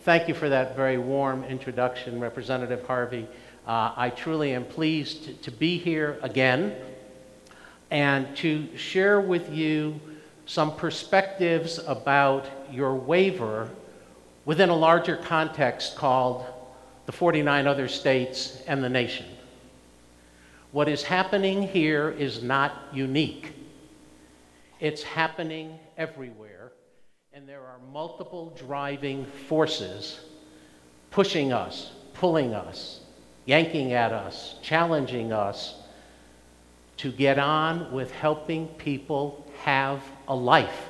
Thank you for that very warm introduction, Representative Harvey. I truly am pleased to be here again and to share with you some perspectives about your waiver within a larger context called the 49 other states and the nation. What is happening here is not unique. It's happening everywhere, and there are multiple driving forces pushing us, pulling us, yanking at us, challenging us to get on with helping people have a life.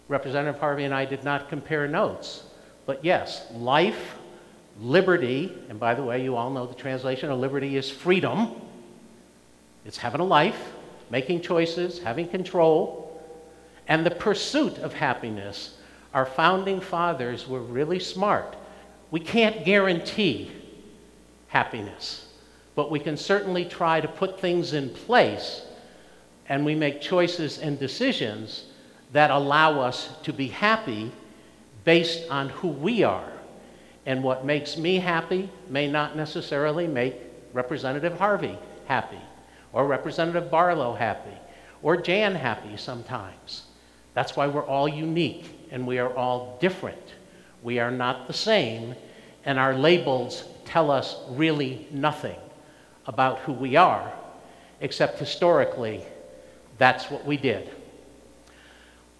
Representative Harvey and I did not compare notes, but yes, life, liberty, and by the way, you all know the translation of liberty is freedom. It's having a life, making choices, having control, and the pursuit of happiness. Our founding fathers were really smart. We can't guarantee happiness, but we can certainly try to put things in place, and we make choices and decisions that allow us to be happy based on who we are. And what makes me happy may not necessarily make Representative Harvey happy, or Representative Barlow happy, or Jan happy sometimes. That's why we're all unique, and we are all different. We are not the same, and our labels tell us really nothing about who we are, except historically, that's what we did.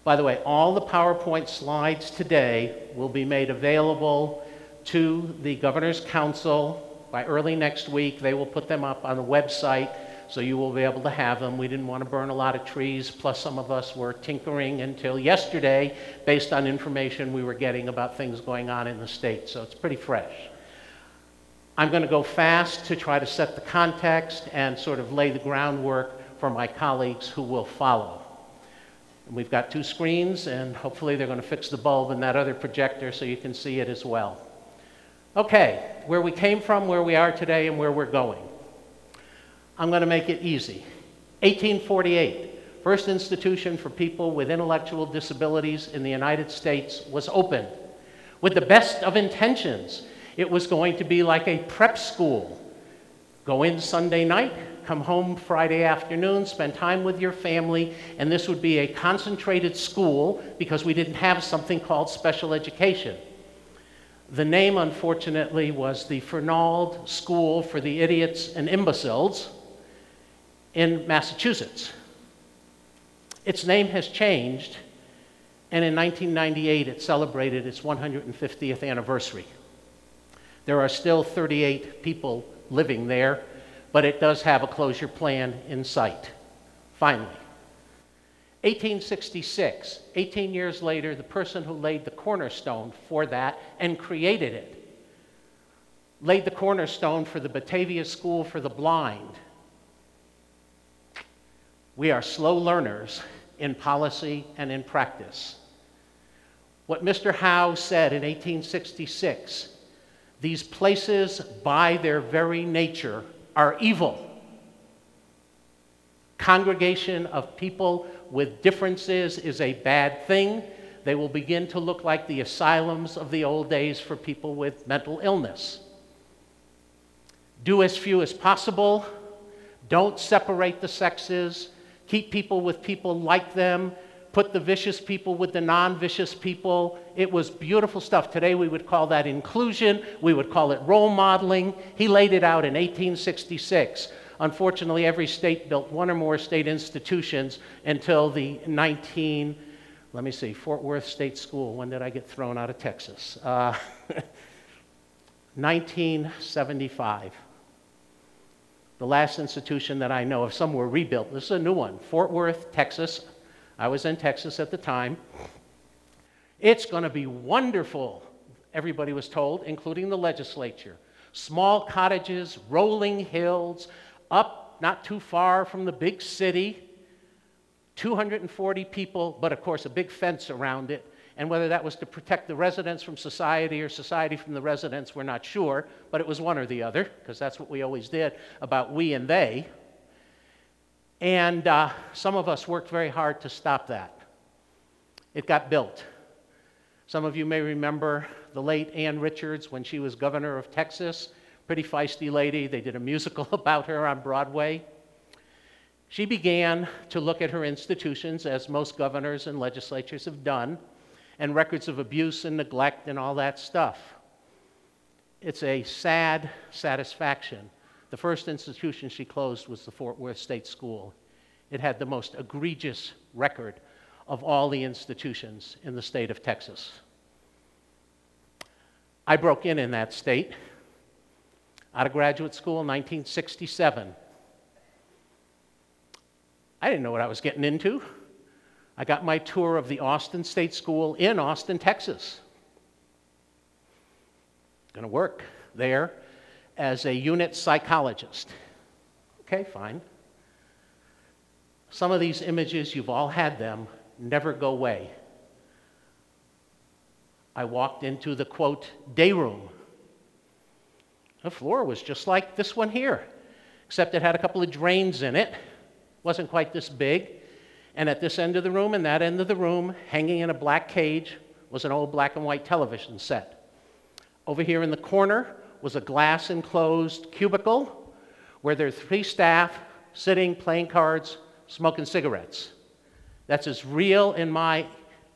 By the way, all the PowerPoint slides today will be made available to the Governor's Council by early next week. They will put them up on the website, so you will be able to have them. We didn't want to burn a lot of trees, plus some of us were tinkering until yesterday based on information we were getting about things going on in the state, so it's pretty fresh. I'm going to go fast to try to set the context and sort of lay the groundwork for my colleagues who will follow. And we've got two screens, and hopefully they're going to fix the bulb in that other projector so you can see it as well. Okay, where we came from, where we are today, and where we're going. I'm going to make it easy. 1848, first institution for people with intellectual disabilities in the United States was opened with the best of intentions. It was going to be like a prep school. Go in Sunday night, come home Friday afternoon, spend time with your family, and this would be a concentrated school because we didn't have something called special education. The name, unfortunately, was the Fernald School for the Idiots and Imbeciles in Massachusetts. Its name has changed, and in 1998 it celebrated its 150th anniversary. There are still 38 people living there, but it does have a closure plan in sight, finally. 1866, 18 years later, the person who laid the cornerstone for that and created it laid the cornerstone for the Batavia School for the Blind. We are slow learners in policy and in practice. What Mr. Howe said in 1866, these places by their very nature are evil. Congregation of people with differences is a bad thing. They will begin to look like the asylums of the old days for people with mental illness. Do as few as possible. Don't separate the sexes. Keep people with people like them. Put the vicious people with the non-vicious people. It was beautiful stuff. Today we would call that inclusion. We would call it role modeling. He laid it out in 1866. Unfortunately, every state built one or more state institutions until the Fort Worth State School. When did I get thrown out of Texas? 1975. The last institution that I know of, some were rebuilt. This is a new one, Fort Worth, Texas. I was in Texas at the time. It's going to be wonderful, everybody was told, including the legislature. Small cottages, rolling hills, up not too far from the big city, 240 people, but of course a big fence around it. And whether that was to protect the residents from society or society from the residents, we're not sure, but it was one or the other, because that's what we always did about we and they. And some of us worked very hard to stop that. It got built. Some of you may remember the late Ann Richards when she was governor of Texas. Pretty feisty lady. They did a musical about her on Broadway. She began to look at her institutions, as most governors and legislatures have done, and records of abuse and neglect and all that stuff. It's a sad satisfaction. The first institution she closed was the Fort Worth State School. It had the most egregious record of all the institutions in the state of Texas. I broke in that state out of graduate school in 1967. I didn't know what I was getting into. I got my tour of the Austin State School in Austin, Texas. Going to work there as a unit psychologist. Okay, fine. Some of these images, you've all had them, never go away. I walked into the, quote, day room. The floor was just like this one here, except it had a couple of drains in it. Wasn't quite this big. And at this end of the room and that end of the room, hanging in a black cage, was an old black and white television set. Over here in the corner was a glass enclosed cubicle where there are 3 staff sitting, playing cards, smoking cigarettes. That's as real in my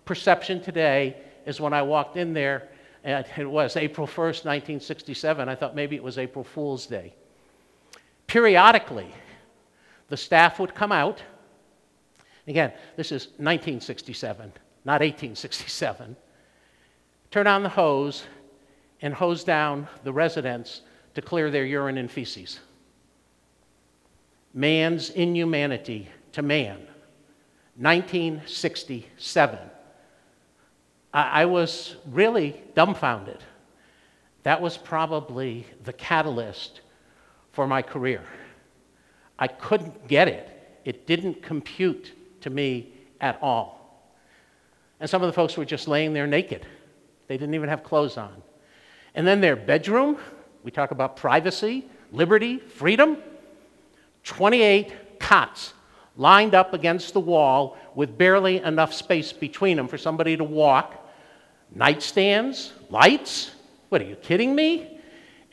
perception today as when I walked in there, and it was April 1st, 1967. I thought maybe it was April Fool's Day. Periodically, the staff would come out. Again, this is 1967, not 1867. Turn on the hose and hose down the residents to clear their urine and feces. Man's inhumanity to man. 1967. I was really dumbfounded. That was probably the catalyst for my career. I couldn't get it. It didn't compute to me at all. And some of the folks were just laying there naked. They didn't even have clothes on. And then their bedroom, we talk about privacy, liberty, freedom, 28 cots lined up against the wall with barely enough space between them for somebody to walk, nightstands, lights, what are you kidding me?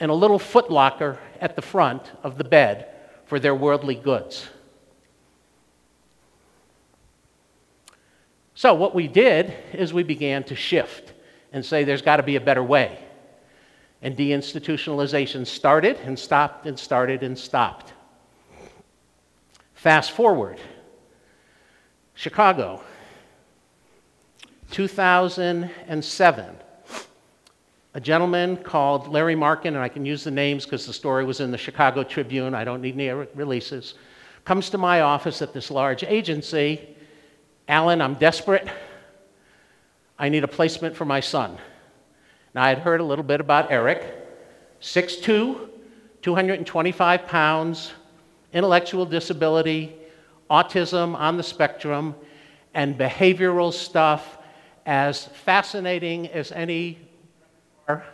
And a little footlocker at the front of the bed for their worldly goods. So what we did is we began to shift and say there's got to be a better way. And deinstitutionalization started and stopped and started and stopped. Fast forward, Chicago, 2007. A gentleman called Larry Markin, and I can use the names because the story was in the Chicago Tribune, I don't need any releases, comes to my office at this large agency. Allan, I'm desperate. I need a placement for my son. Now, I had heard a little bit about Eric, 6'2", 225 pounds, intellectual disability, autism on the spectrum, and behavioral stuff as fascinating as any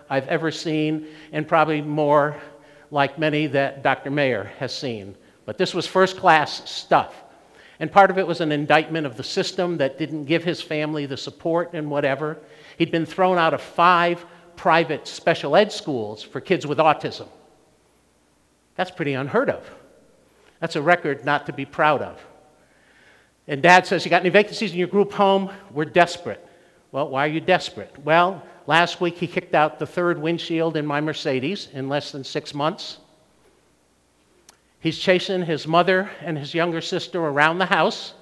I've ever seen, and probably more like many that Dr. Mayer has seen. But this was first-class stuff. And part of it was an indictment of the system that didn't give his family the support and whatever. He'd been thrown out of 5 private special ed schools for kids with autism. That's pretty unheard of. That's a record not to be proud of. And Dad says, you got any vacancies in your group home? We're desperate. Well, why are you desperate? Well, last week he kicked out the 3rd windshield in my Mercedes in less than 6 months. He's chasing his mother and his younger sister around the house,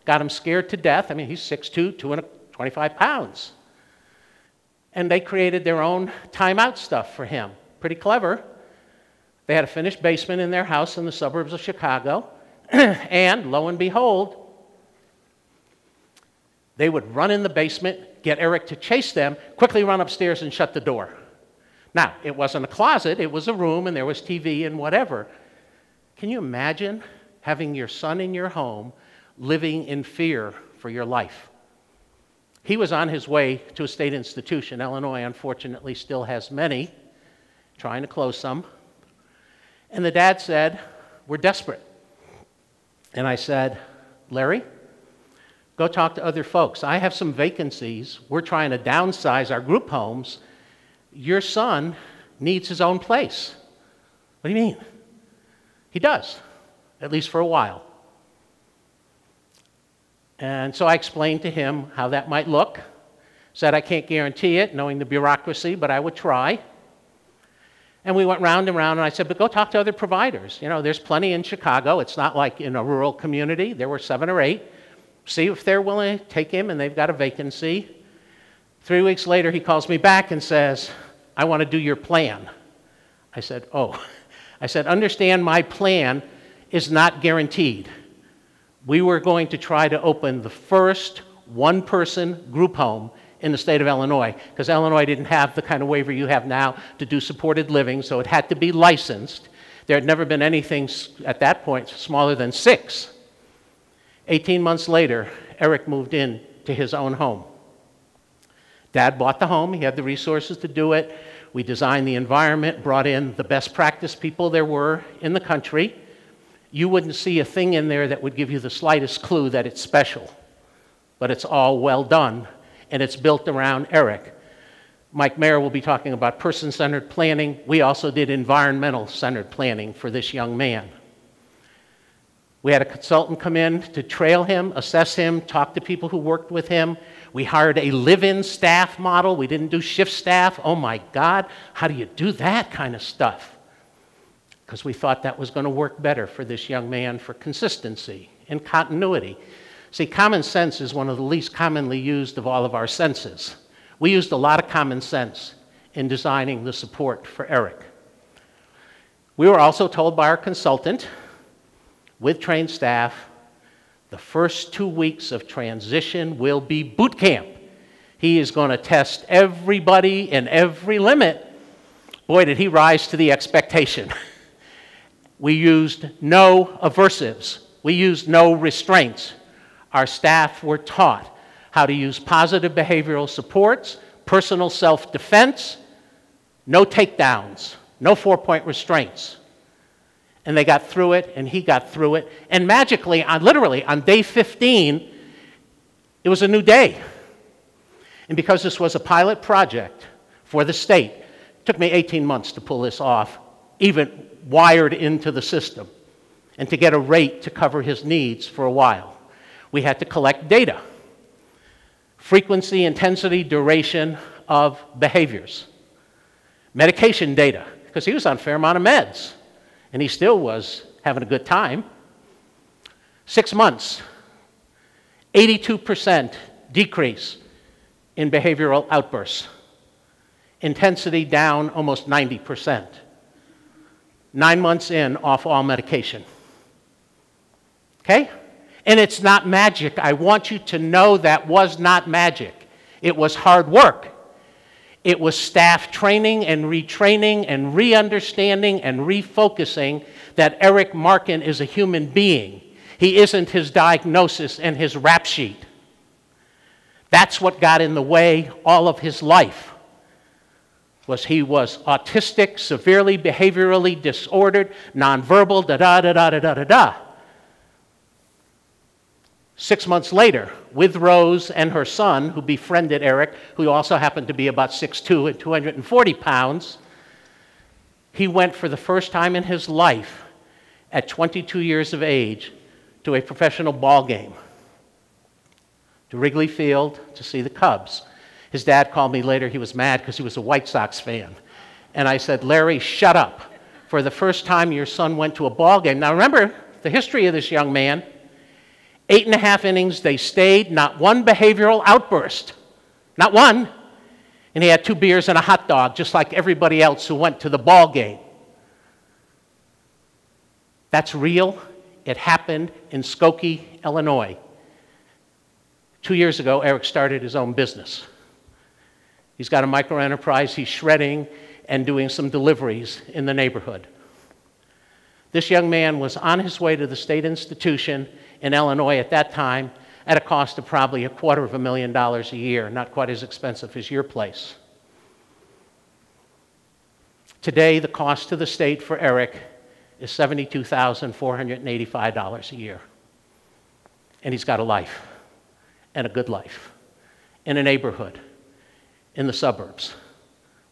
got them scared to death. I mean, he's 6'2", 225 pounds. And they created their own timeout stuff for him. Pretty clever. They had a finished basement in their house in the suburbs of Chicago. And lo and behold, they would run in the basement, get Eric to chase them, quickly run upstairs and shut the door. Now, it wasn't a closet, it was a room, and there was TV and whatever. Can you imagine having your son in your home living in fear for your life? He was on his way to a state institution. Illinois, unfortunately, still has many, trying to close some. And the dad said, we're desperate. And I said, Larry, Go talk to other folks. I have some vacancies. We're trying to downsize our group homes. Your son needs his own place. What do you mean? He does, at least for a while. And so I explained to him how that might look. Said I can't guarantee it, knowing the bureaucracy, but I would try. And we went round and round, and I said, but go talk to other providers. You know, there's plenty in Chicago. It's not like in a rural community. There were 7 or 8. See if they're willing to take him, and they've got a vacancy. 3 weeks later, he calls me back and says, I want to do your plan. I said, oh. I said, understand my plan is not guaranteed. We were going to try to open the first one-person group home in the state of Illinois, because Illinois didn't have the kind of waiver you have now to do supported living, so it had to be licensed. There had never been anything at that point smaller than 6. 18 months later, Eric moved in to his own home. Dad bought the home. He had the resources to do it. We designed the environment, brought in the best practice people there were in the country. You wouldn't see a thing in there that would give you the slightest clue that it's special, but it's all well done, and it's built around Eric. Mike Mayer will be talking about person-centered planning. We also did environmental-centered planning for this young man. We had a consultant come in to trail him, assess him, talk to people who worked with him. We hired a live-in staff model. We didn't do shift staff. Oh my God, how do you do that kind of stuff? Because we thought that was going to work better for this young man for consistency and continuity. See, common sense is one of the least commonly used of all of our senses. We used a lot of common sense in designing the support for Eric. We were also told by our consultant, with trained staff, the first 2 weeks of transition will be boot camp. He is going to test everybody in every limit. Boy, did he rise to the expectation. We used no aversives. We used no restraints. Our staff were taught how to use positive behavioral supports, personal self-defense, no takedowns, no 4-point restraints. And they got through it, and he got through it. And magically, literally, on day 15, it was a new day. And because this was a pilot project for the state, it took me 18 months to pull this off, even wired into the system, and to get a rate to cover his needs for a while. We had to collect data, frequency, intensity, duration of behaviors, medication data, because he was on a fair amount of meds, and he still was having a good time. 6 months, 82% decrease in behavioral outbursts, intensity down almost 90%. 9 months in, off all medication. Okay? And it's not magic. I want you to know that was not magic. It was hard work. It was staff training and retraining and re-understanding and refocusing that Eric Markin is a human being. He isn't his diagnosis and his rap sheet. That's what got in the way all of his life. He was autistic, severely behaviorally disordered, nonverbal, da-da-da-da-da-da-da-da. 6 months later, with Rose and her son, who befriended Eric, who also happened to be about 6'2" and 240 pounds, he went for the first time in his life, at 22 years of age, to a professional ball game, to Wrigley Field to see the Cubs. His dad called me later. He was mad because he was a White Sox fan. And I said, Larry, shut up. For the first time, your son went to a ball game. Now remember the history of this young man. 8.5 innings, they stayed, not one behavioral outburst. Not one. And he had 2 beers and a hot dog, just like everybody else who went to the ball game. That's real. It happened in Skokie, Illinois. 2 years ago, Eric started his own business. He's got a micro-enterprise. He's shredding and doing some deliveries in the neighborhood. This young man was on his way to the state institution in Illinois at that time at a cost of probably $250,000 a year, not quite as expensive as your place. Today, the cost to the state for Eric is $72,485 a year. And he's got a life. and a good life in a neighborhood, in the suburbs,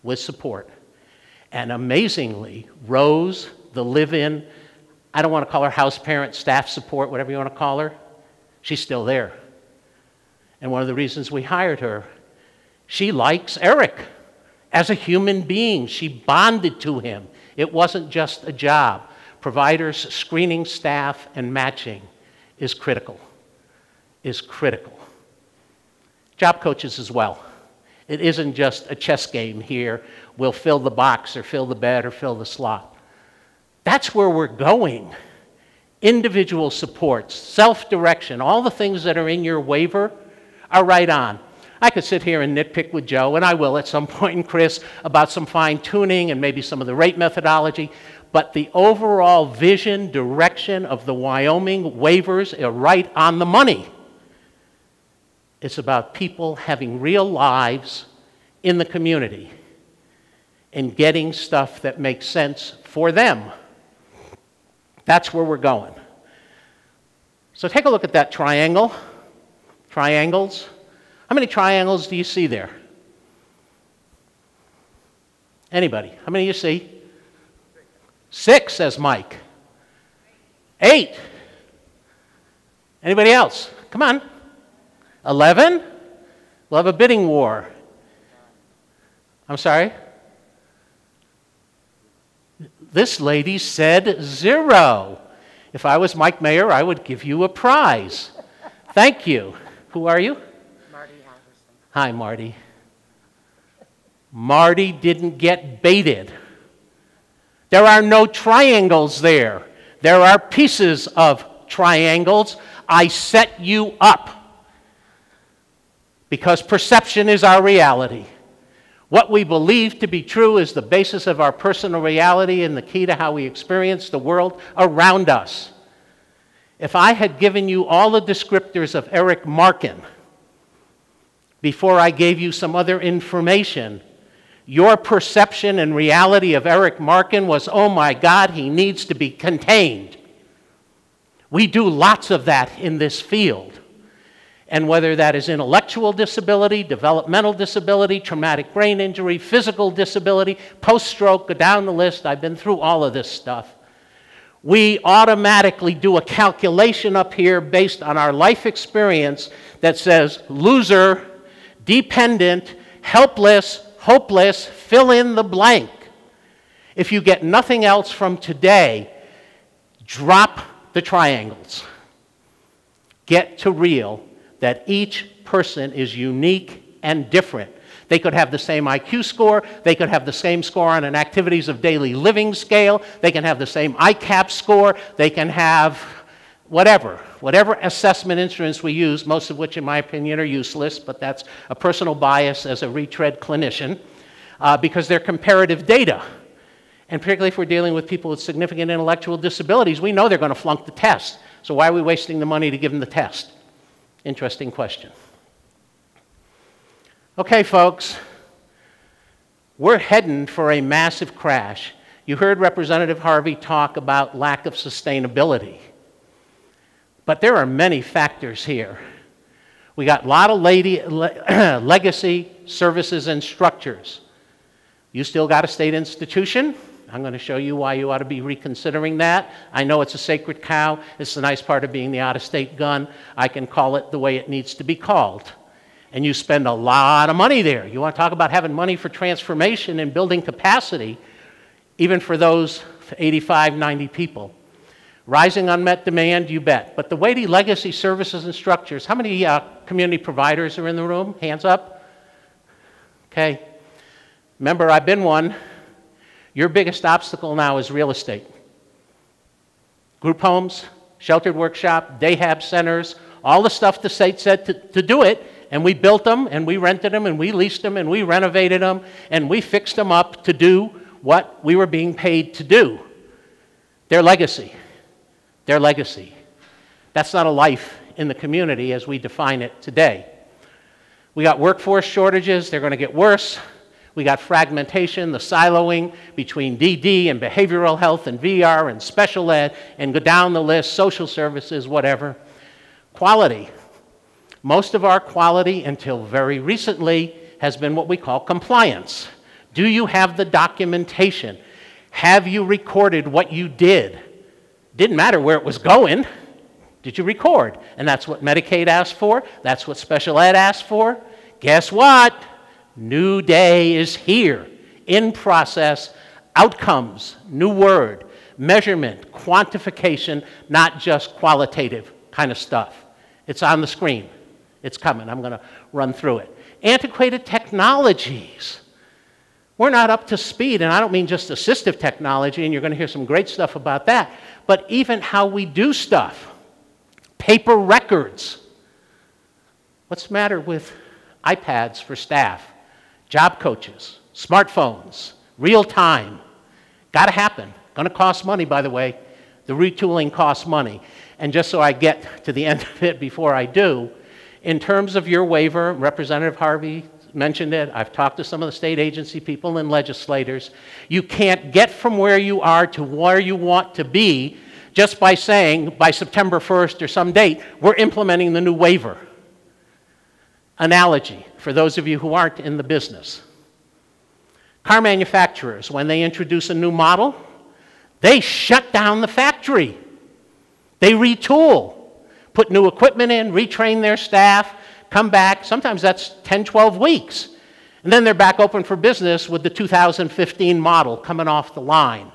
with support. And amazingly, Rose, the live-in, I don't want to call her house parent, staff support, whatever you want to call her, she's still there. And one of the reasons we hired her, she likes Eric as a human being. She bonded to him. It wasn't just a job. Providers, screening staff, and matching is critical, Job coaches as well. It isn't just a chess game here. We'll fill the box or fill the bed or fill the slot. That's where we're going. Individual supports, self-direction, all the things that are in your waiver are right on. I could sit here and nitpick with Joe, and I will at some point, and Chris, about some fine-tuning and maybe some of the rate methodology, but the overall vision, direction of the Wyoming waivers are right on the money. It's about people having real lives in the community and getting stuff that makes sense for them. That's where we're going. So take a look at that triangle. Triangles. How many triangles do you see there? Anybody? How many do you see? 6, says Mike. 8. Anybody else? Come on. 11? We'll have a bidding war. I'm sorry? This lady said 0. If I was Mike Mayer, I would give you a prize. Thank you. Who are you? Marty Halverson. Hi, Marty. Marty didn't get baited. There are no triangles there. There are pieces of triangles. I set you up because perception is our reality. What we believe to be true is the basis of our personal reality and the key to how we experience the world around us. If I had given you all the descriptors of Eric Markin before I gave you some other information, your perception and reality of Eric Markin was, oh my God, he needs to be contained. We do lots of that in this field. And whether that is intellectual disability, developmental disability, traumatic brain injury, physical disability, post-stroke, go down the list, I've been through all of this stuff. We automatically do a calculation up here based on our life experience that says loser, dependent, helpless, hopeless, fill in the blank. If you get nothing else from today, drop the triangles. Get to real that each person is unique and different. They could have the same IQ score, they could have the same score on an activities of daily living scale, they can have the same ICAP score, they can have whatever assessment instruments we use, most of which in my opinion are useless, but that's a personal bias as a retread clinician, because they're comparative data. And particularly if we're dealing with people with significant intellectual disabilities, we know they're going to flunk the test. So why are we wasting the money to give them the test? Interesting question. Okay, folks, we're heading for a massive crash. You heard Representative Harvey talk about lack of sustainability. But there are many factors here. We got a lot of legacy services and structures. You still got a state institution. I'm going to show you why you ought to be reconsidering that. I know it's a sacred cow. It's the nice part of being the out-of-state gun. I can call it the way it needs to be called. And you spend a lot of money there. You want to talk about having money for transformation and building capacity, even for those 85, 90 people. Rising unmet demand, you bet. But the weighty legacy services and structures, how many community providers are in the room? Hands up. Okay. Remember, I've been one. Your biggest obstacle now is real estate. Group homes, sheltered workshop, day-hab centers, all the stuff the state said to do it, and we built them, and we rented them, and we leased them, and we renovated them, and we fixed them up to do what we were being paid to do. Their legacy. Their legacy. That's not a life in the community as we define it today. We got workforce shortages. They're going to get worse. We got fragmentation, the siloing between DD and behavioral health and VR and special ed, and go down the list, social services, whatever. Quality. Most of our quality, until very recently, has been what we call compliance. Do you have the documentation? Have you recorded what you did? Didn't matter where it was going. Did you record? And that's what Medicaid asked for. That's what special ed asked for. Guess what? New day is here. In process, outcomes, new word, measurement, quantification, not just qualitative kind of stuff. It's on the screen. It's coming. I'm going to run through it. Antiquated technologies. We're not up to speed, and I don't mean just assistive technology, and you're going to hear some great stuff about that, but even how we do stuff. Paper records. What's the matter with iPads for staff, job coaches, smartphones, real time? Got to happen. Going to cost money, by the way. The retooling costs money. And just so I get to the end of it before I do, in terms of your waiver, Representative Harvey mentioned it, I've talked to some of the state agency people and legislators, you can't get from where you are to where you want to be just by saying by September 1st or some date, we're implementing the new waiver. Analogy, for those of you who aren't in the business. Car manufacturers, when they introduce a new model, they shut down the factory. They retool, put new equipment in, retrain their staff, come back. Sometimes that's 10, 12 weeks. And then they're back open for business with the 2015 model coming off the line.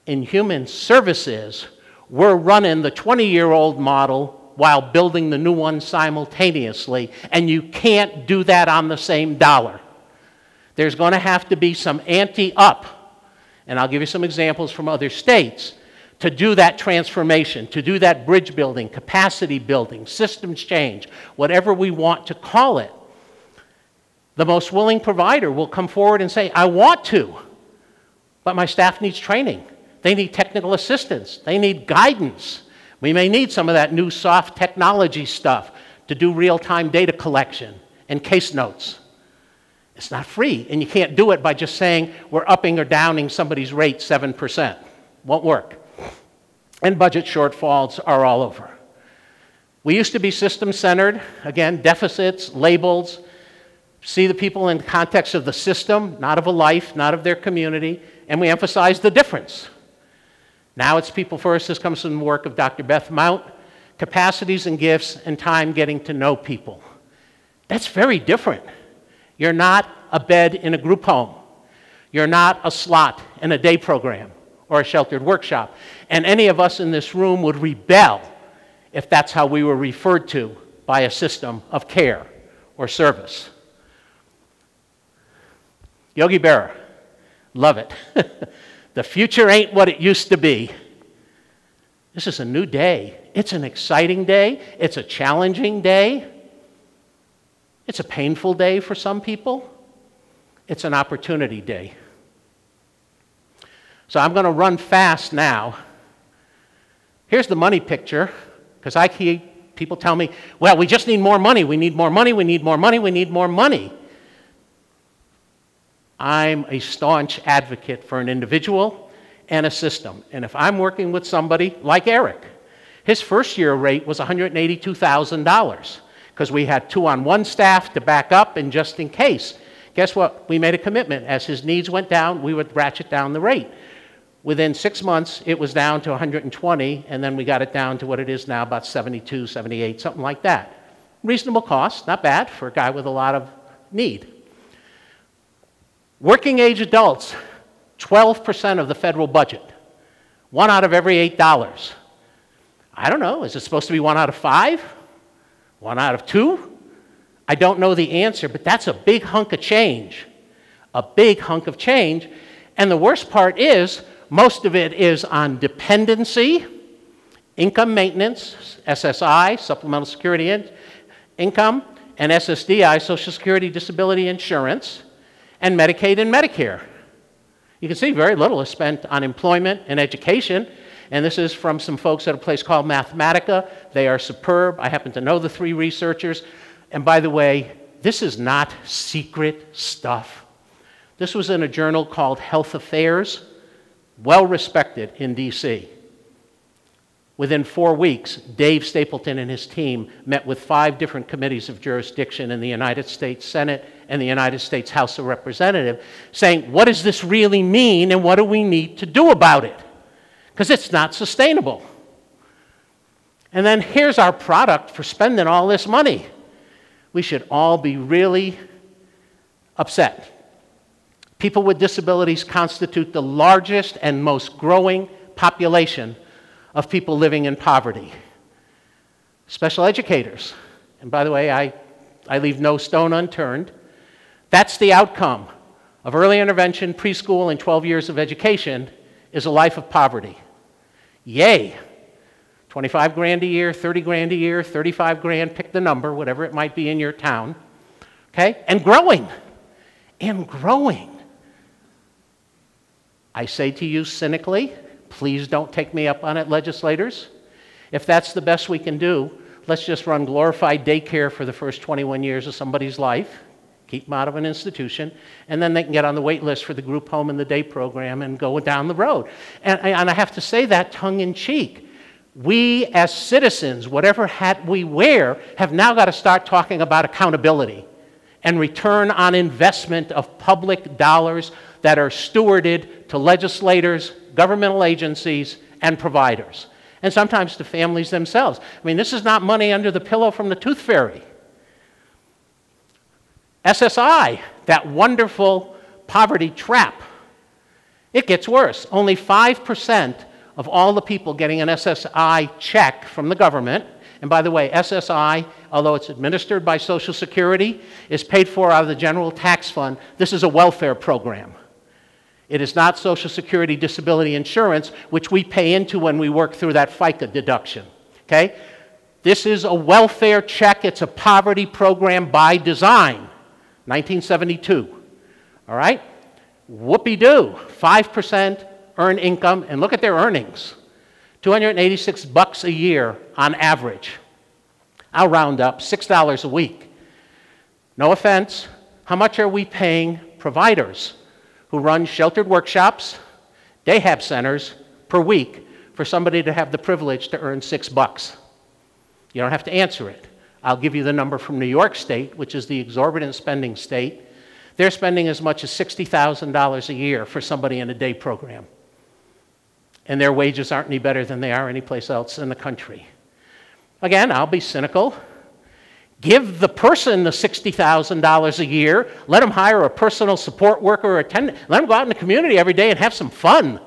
In human services, we're running the 20-year-old model while building the new one simultaneously, and you can't do that on the same dollar. There's going to have to be some ante-up, and I'll give you some examples from other states, to do that transformation, to do that bridge building, capacity building, systems change, whatever we want to call it. The most willing provider will come forward and say, I want to, but my staff needs training. They need technical assistance. They need guidance. We may need some of that new soft technology stuff to do real-time data collection and case notes. It's not free, and you can't do it by just saying we're upping or downing somebody's rate 7%. Won't work. And budget shortfalls are all over. We used to be system-centered. Again, deficits, labels, see the people in the context of the system, not of a life, not of their community, and we emphasize the difference. Now it's people first. This comes from the work of Dr. Beth Mount. Capacities and gifts and time getting to know people. That's very different. You're not a bed in a group home. You're not a slot in a day program or a sheltered workshop. And any of us in this room would rebel if that's how we were referred to by a system of care or service. Yogi Berra, love it. The future ain't what it used to be. This is a new day. It's an exciting day. It's a challenging day. It's a painful day for some people. It's an opportunity day. So I'm going to run fast now. Here's the money picture, because people tell me, well, we just need more money. We need more money. We need more money. We need more money. I'm a staunch advocate for an individual and a system. And if I'm working with somebody like Eric, his first year rate was $182,000 because we had 2 on 1 staff to back up and just in case. Guess what? We made a commitment. As his needs went down, we would ratchet down the rate. Within 6 months, it was down to 120, and then we got it down to what it is now, about 72, 78, something like that. Reasonable cost, not bad for a guy with a lot of need. Working age adults, 12% of the federal budget. 1 out of every $8. I don't know, is it supposed to be 1 out of 5? 1 out of 2? I don't know the answer, but that's a big hunk of change. A big hunk of change. And the worst part is, most of it is on dependency, income maintenance, SSI, supplemental security income, and SSDI, Social Security Disability Insurance, and Medicaid and Medicare. You can see very little is spent on employment and education, and this is from some folks at a place called Mathematica. They are superb. I happen to know the 3 researchers. And by the way, this is not secret stuff. This was in a journal called Health Affairs, well respected in DC. Within 4 weeks, Dave Stapleton and his team met with 5 different committees of jurisdiction in the United States Senate and the United States House of Representatives, saying, what does this really mean and what do we need to do about it? Because it's not sustainable. And then here's our product for spending all this money. We should all be really upset. People with disabilities constitute the largest and most growing population of people living in poverty. Special educators, and by the way, I leave no stone unturned. That's the outcome of early intervention, preschool, and 12 years of education is a life of poverty. Yay! 25 grand a year, 30 grand a year, 35 grand, pick the number, whatever it might be in your town, okay? And growing, and growing. I say to you cynically, please don't take me up on it, legislators. If that's the best we can do, let's just run glorified daycare for the first 21 years of somebody's life, keep them out of an institution, and then they can get on the wait list for the group home and the day program and go down the road. And I have to say that tongue in cheek. We as citizens, whatever hat we wear, have now got to start talking about accountability and return on investment of public dollars that are stewarded to legislators, governmental agencies, and providers, and sometimes to families themselves. I mean, this is not money under the pillow from the tooth fairy. SSI, that wonderful poverty trap, it gets worse. Only 5% of all the people getting an SSI check from the government, and by the way, SSI, although it's administered by Social Security, is paid for out of the general tax fund. This is a welfare program. It is not Social Security disability insurance, which we pay into when we work through that FICA deduction, okay? This is a welfare check. It's a poverty program by design, 1972, all right? Whoopee-doo, 5% earn income, and look at their earnings, $286 a year on average. I'll round up, $6 a week. No offense, how much are we paying providers who run sheltered workshops, day-hab centers per week for somebody to have the privilege to earn $6? You don't have to answer it. I'll give you the number from New York State, which is the exorbitant spending state. They're spending as much as $60,000 a year for somebody in a day program. And their wages aren't any better than they are anyplace else in the country. Again, I'll be cynical. Give the person the $60,000 a year. Let them hire a personal support worker or attendant. Let them go out in the community every day and have some fun.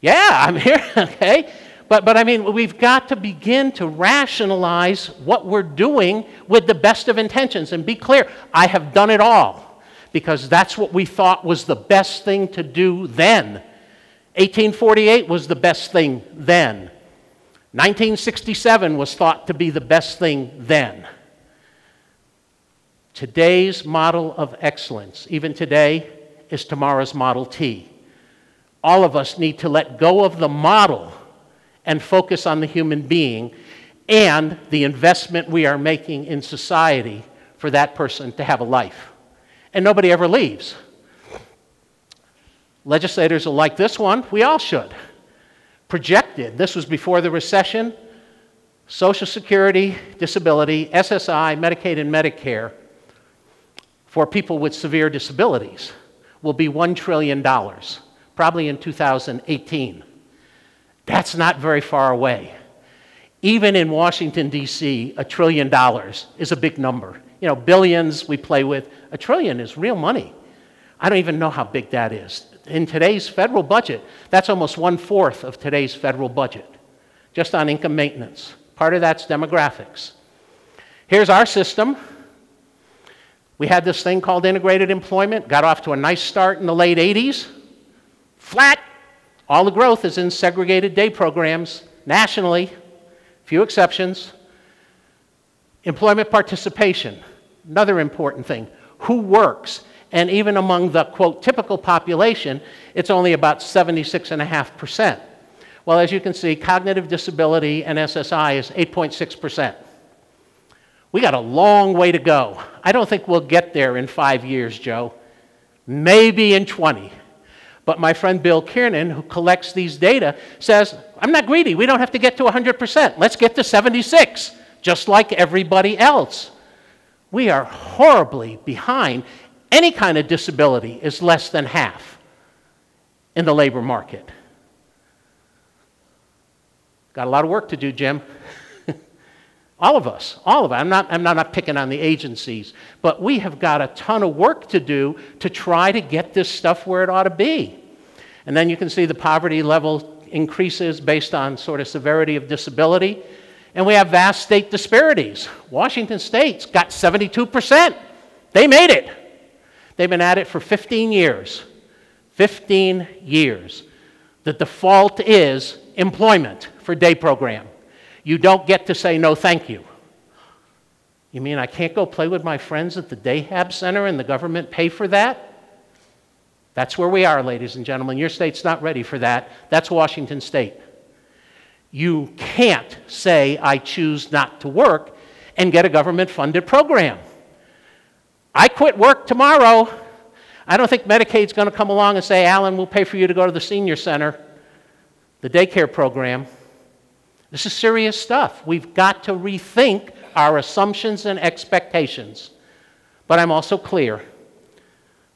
Yeah, I'm here, okay? But I mean, we've got to begin to rationalize what we're doing with the best of intentions. And be clear, I have done it all because that's what we thought was the best thing to do then. 1848 was the best thing then. 1967 was thought to be the best thing then. Today's model of excellence, even today, is tomorrow's Model T. All of us need to let go of the model and focus on the human being and the investment we are making in society for that person to have a life. And nobody ever leaves. Legislators will like this one. We all should. Projected, this was before the recession, Social Security, disability, SSI, Medicaid, and Medicare for people with severe disabilities will be $1 trillion, probably in 2018. That's not very far away. Even in Washington, D.C., $1 trillion is a big number. You know, billions we play with. $1 trillion is real money. I don't even know how big that is. In today's federal budget, that's almost 1/4 of today's federal budget, just on income maintenance. Part of that's demographics. Here's our system. We had this thing called integrated employment, got off to a nice start in the late 80s. Flat. All the growth is in segregated day programs nationally, few exceptions. Employment participation, another important thing. Who works? And even among the, quote, typical population, it's only about 76.5%. Well, as you can see, cognitive disability and SSI is 8.6%. We got a long way to go. I don't think we'll get there in 5 years, Joe. Maybe in 20. But my friend Bill Kiernan, who collects these data, says, I'm not greedy. We don't have to get to 100%. Let's get to 76, just like everybody else. We are horribly behind. Any kind of disability is less than half in the labor market. Got a lot of work to do, Jim. All of us. I'm not picking on the agencies, but we have got a ton of work to do to try to get this stuff where it ought to be. And then you can see the poverty level increases based on sort of severity of disability. And we have vast state disparities. Washington State's got 72%. They made it. They've been at it for 15 years. 15 years. The default is employment for day program. You don't get to say no thank you. You mean I can't go play with my friends at the Dayhab Center and the government pay for that? That's where we are, ladies and gentlemen. Your state's not ready for that. That's Washington State. You can't say I choose not to work and get a government-funded program. I quit work tomorrow. I don't think Medicaid's going to come along and say, Allan, we'll pay for you to go to the senior center, the daycare program. This is serious stuff. We've got to rethink our assumptions and expectations. But I'm also clear.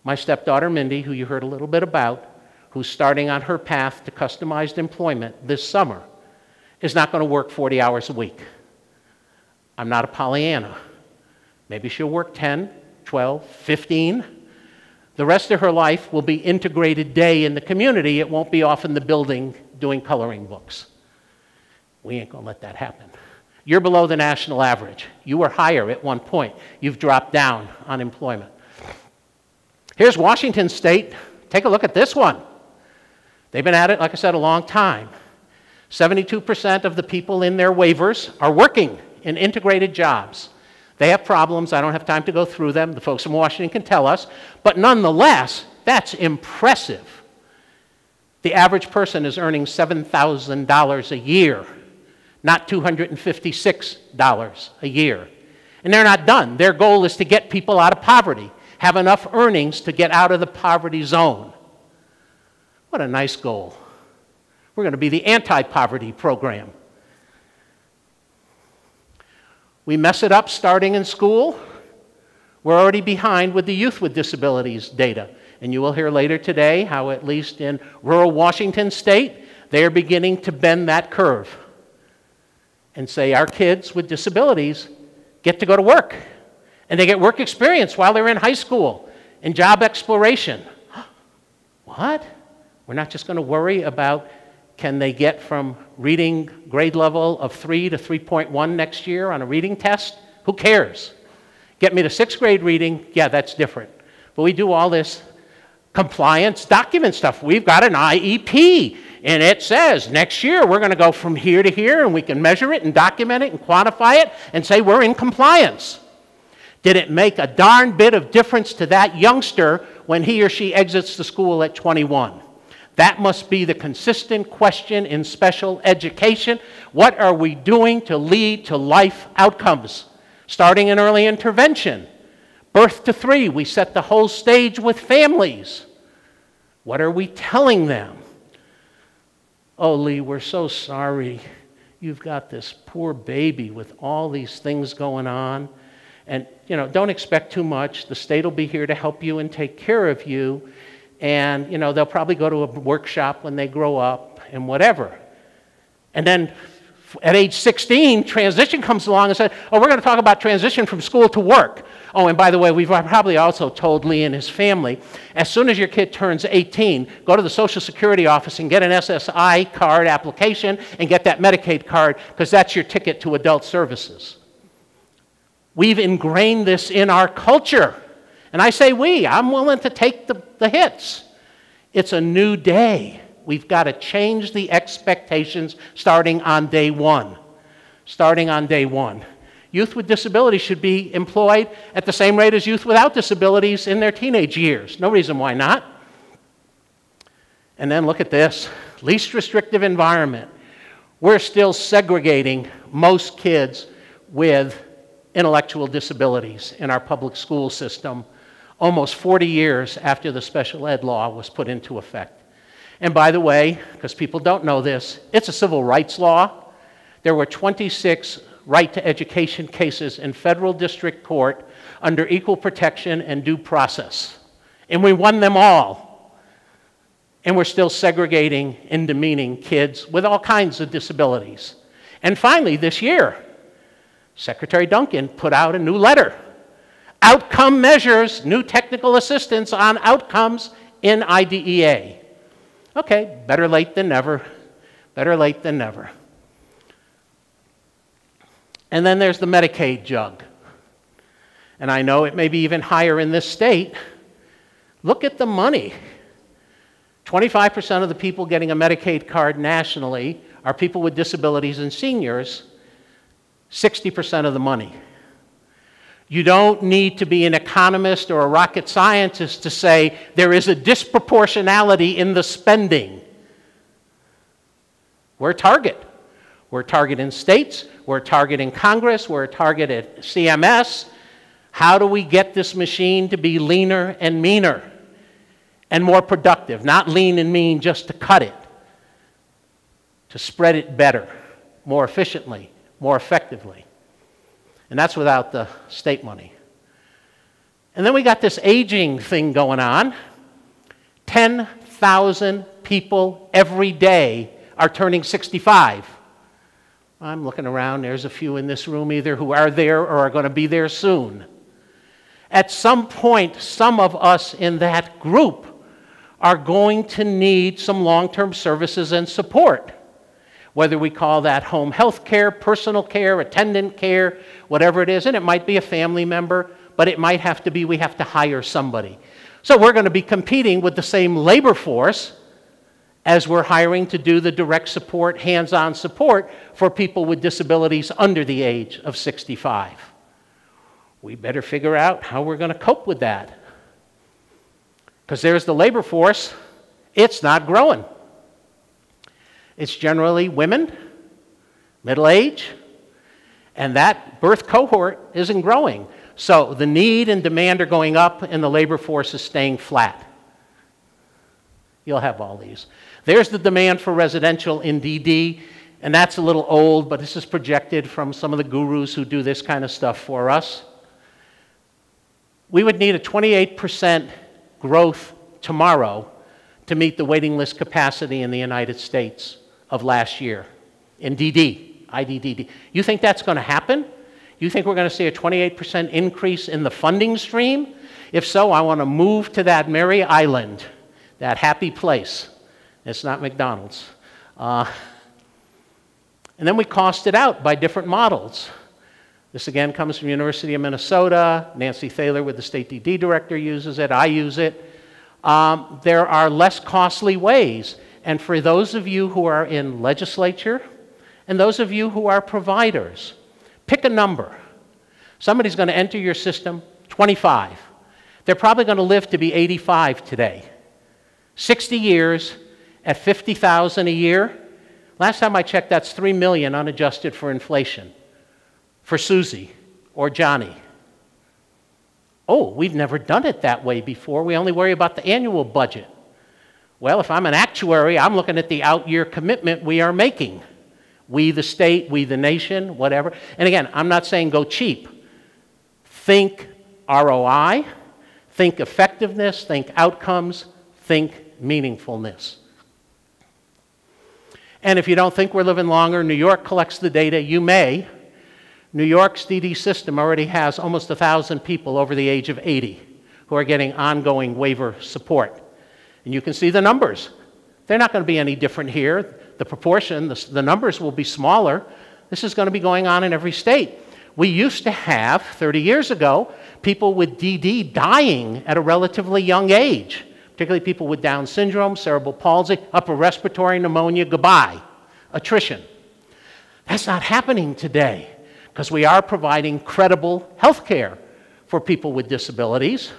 My stepdaughter, Mindy, who you heard a little bit about, who's starting on her path to customized employment this summer, is not going to work 40 hours a week. I'm not a Pollyanna. Maybe she'll work 10, 12, 15. The rest of her life will be integrated day in the community. It won't be off in the building doing coloring books. We ain't going to let that happen. You're below the national average. You were higher at one point. You've dropped down on employment. Here's Washington State. Take a look at this one. They've been at it, like I said, a long time. 72% of the people in their waivers are working in integrated jobs. They have problems. I don't have time to go through them. The folks in Washington can tell us. But nonetheless, that's impressive. The average person is earning $7,000 a year, not $256 a year. And they're not done. Their goal is to get people out of poverty, have enough earnings to get out of the poverty zone. What a nice goal. We're going to be the anti-poverty program. We mess it up starting in school. We're already behind with the youth with disabilities data. And you will hear later today how, at least in rural Washington State, they are beginning to bend that curve and say our kids with disabilities get to go to work. And they get work experience while they're in high school and job exploration. What? We're not just going to worry about can they get from reading grade level of 3 to 3.1 next year on a reading test? Who cares? Get me to 6th grade reading? Yeah, that's different. But we do all this compliance document stuff. We've got an IEP, and it says next year we're going to go from here to here, and we can measure it and document it and quantify it and say we're in compliance. Did it make a darn bit of difference to that youngster when he or she exits the school at 21? That must be the consistent question in special education. What are we doing to lead to life outcomes? Starting in early intervention. Birth to 3, we set the whole stage with families. What are we telling them? Oh, Lee, we're so sorry. You've got this poor baby with all these things going on. And, don't expect too much. The state will be here to help you and take care of you. And, they'll probably go to a workshop when they grow up and whatever. And then at age 16, transition comes along and says, oh, we're going to talk about transition from school to work. Oh, and by the way, we've probably also told Lee and his family, as soon as your kid turns 18, go to the Social Security office and get an SSI card application and get that Medicaid card, because that's your ticket to adult services. We've ingrained this in our culture. And I say we, I'm willing to take the hits. It's a new day. We've got to change the expectations starting on day one. Starting on day one. Youth with disabilities should be employed at the same rate as youth without disabilities in their teenage years. No reason why not. And then look at this. Least restrictive environment. We're still segregating most kids with intellectual disabilities in our public school system almost 40 years after the special ed law was put into effect. And by the way, because people don't know this, it's a civil rights law. There were 26 right to education cases in federal district court under equal protection and due process. And we won them all. And we're still segregating and demeaning kids with all kinds of disabilities. And finally, this year, Secretary Duncan put out a new letter. Outcome measures, new technical assistance on outcomes in IDEA. Okay, better late than never. Better late than never. And then there's the Medicaid jug. And I know it may be even higher in this state. Look at the money. 25% of the people getting a Medicaid card nationally are people with disabilities and seniors. 60% of the money. You don't need to be an economist or a rocket scientist to say there is a disproportionality in the spending. We're a target. We're a target in states. We're a target in Congress. We're a target at CMS. How do we get this machine to be leaner and meaner and more productive? Not lean and mean just to cut it, to spread it better, more efficiently, more effectively. And that's without the state money. And then we got this aging thing going on. 10,000 people every day are turning 65. I'm looking around, there's a few in this room either who are there or are going to be there soon. At some point, some of us in that group are going to need some long-term services and support. Whether we call that home health care, personal care, attendant care, whatever it is, and it might be a family member, but it might have to be we have to hire somebody. So we're going to be competing with the same labor force as we're hiring to do the direct support, hands-on support for people with disabilities under the age of 65. We better figure out how we're going to cope with that. Because there's the labor force, it's not growing. It's generally women, middle age, and that birth cohort isn't growing. So the need and demand are going up and the labor force is staying flat. You'll have all these. There's the demand for residential in DD, and that's a little old, but this is projected from some of the gurus who do this kind of stuff for us. We would need a 28% growth tomorrow to meet the waiting list capacity in the United States of last year in DD, IDDD. You think that's going to happen? You think we're going to see a 28% increase in the funding stream? If so, I want to move to that merry island, that happy place. It's not McDonald's. And then we cost it out by different models. This again comes from University of Minnesota. Nancy Thaler with the state DD director uses it. I use it. There are less costly ways. And for those of you who are in legislature and those of you who are providers, pick a number. Somebody's going to enter your system, 25. They're probably going to live to be 85 today. 60 years at $50,000 a year. Last time I checked, that's $3 million unadjusted for inflation for Susie or Johnny. Oh, we've never done it that way before. We only worry about the annual budget. Well, if I'm an actuary, I'm looking at the out-year commitment we are making. We, the state, we, the nation, whatever. And again, I'm not saying go cheap. Think ROI, think effectiveness, think outcomes, think meaningfulness. And if you don't think we're living longer, New York collects the data, you may. New York's DD system already has almost 1,000 people over the age of 80 who are getting ongoing waiver support. And you can see the numbers. They're not going to be any different here. The proportion, the numbers will be smaller. This is going to be going on in every state. We used to have, 30 years ago, people with DD dying at a relatively young age, particularly people with Down syndrome, cerebral palsy, upper respiratory pneumonia, goodbye, attrition. That's not happening today because we are providing credible health care for people with disabilities,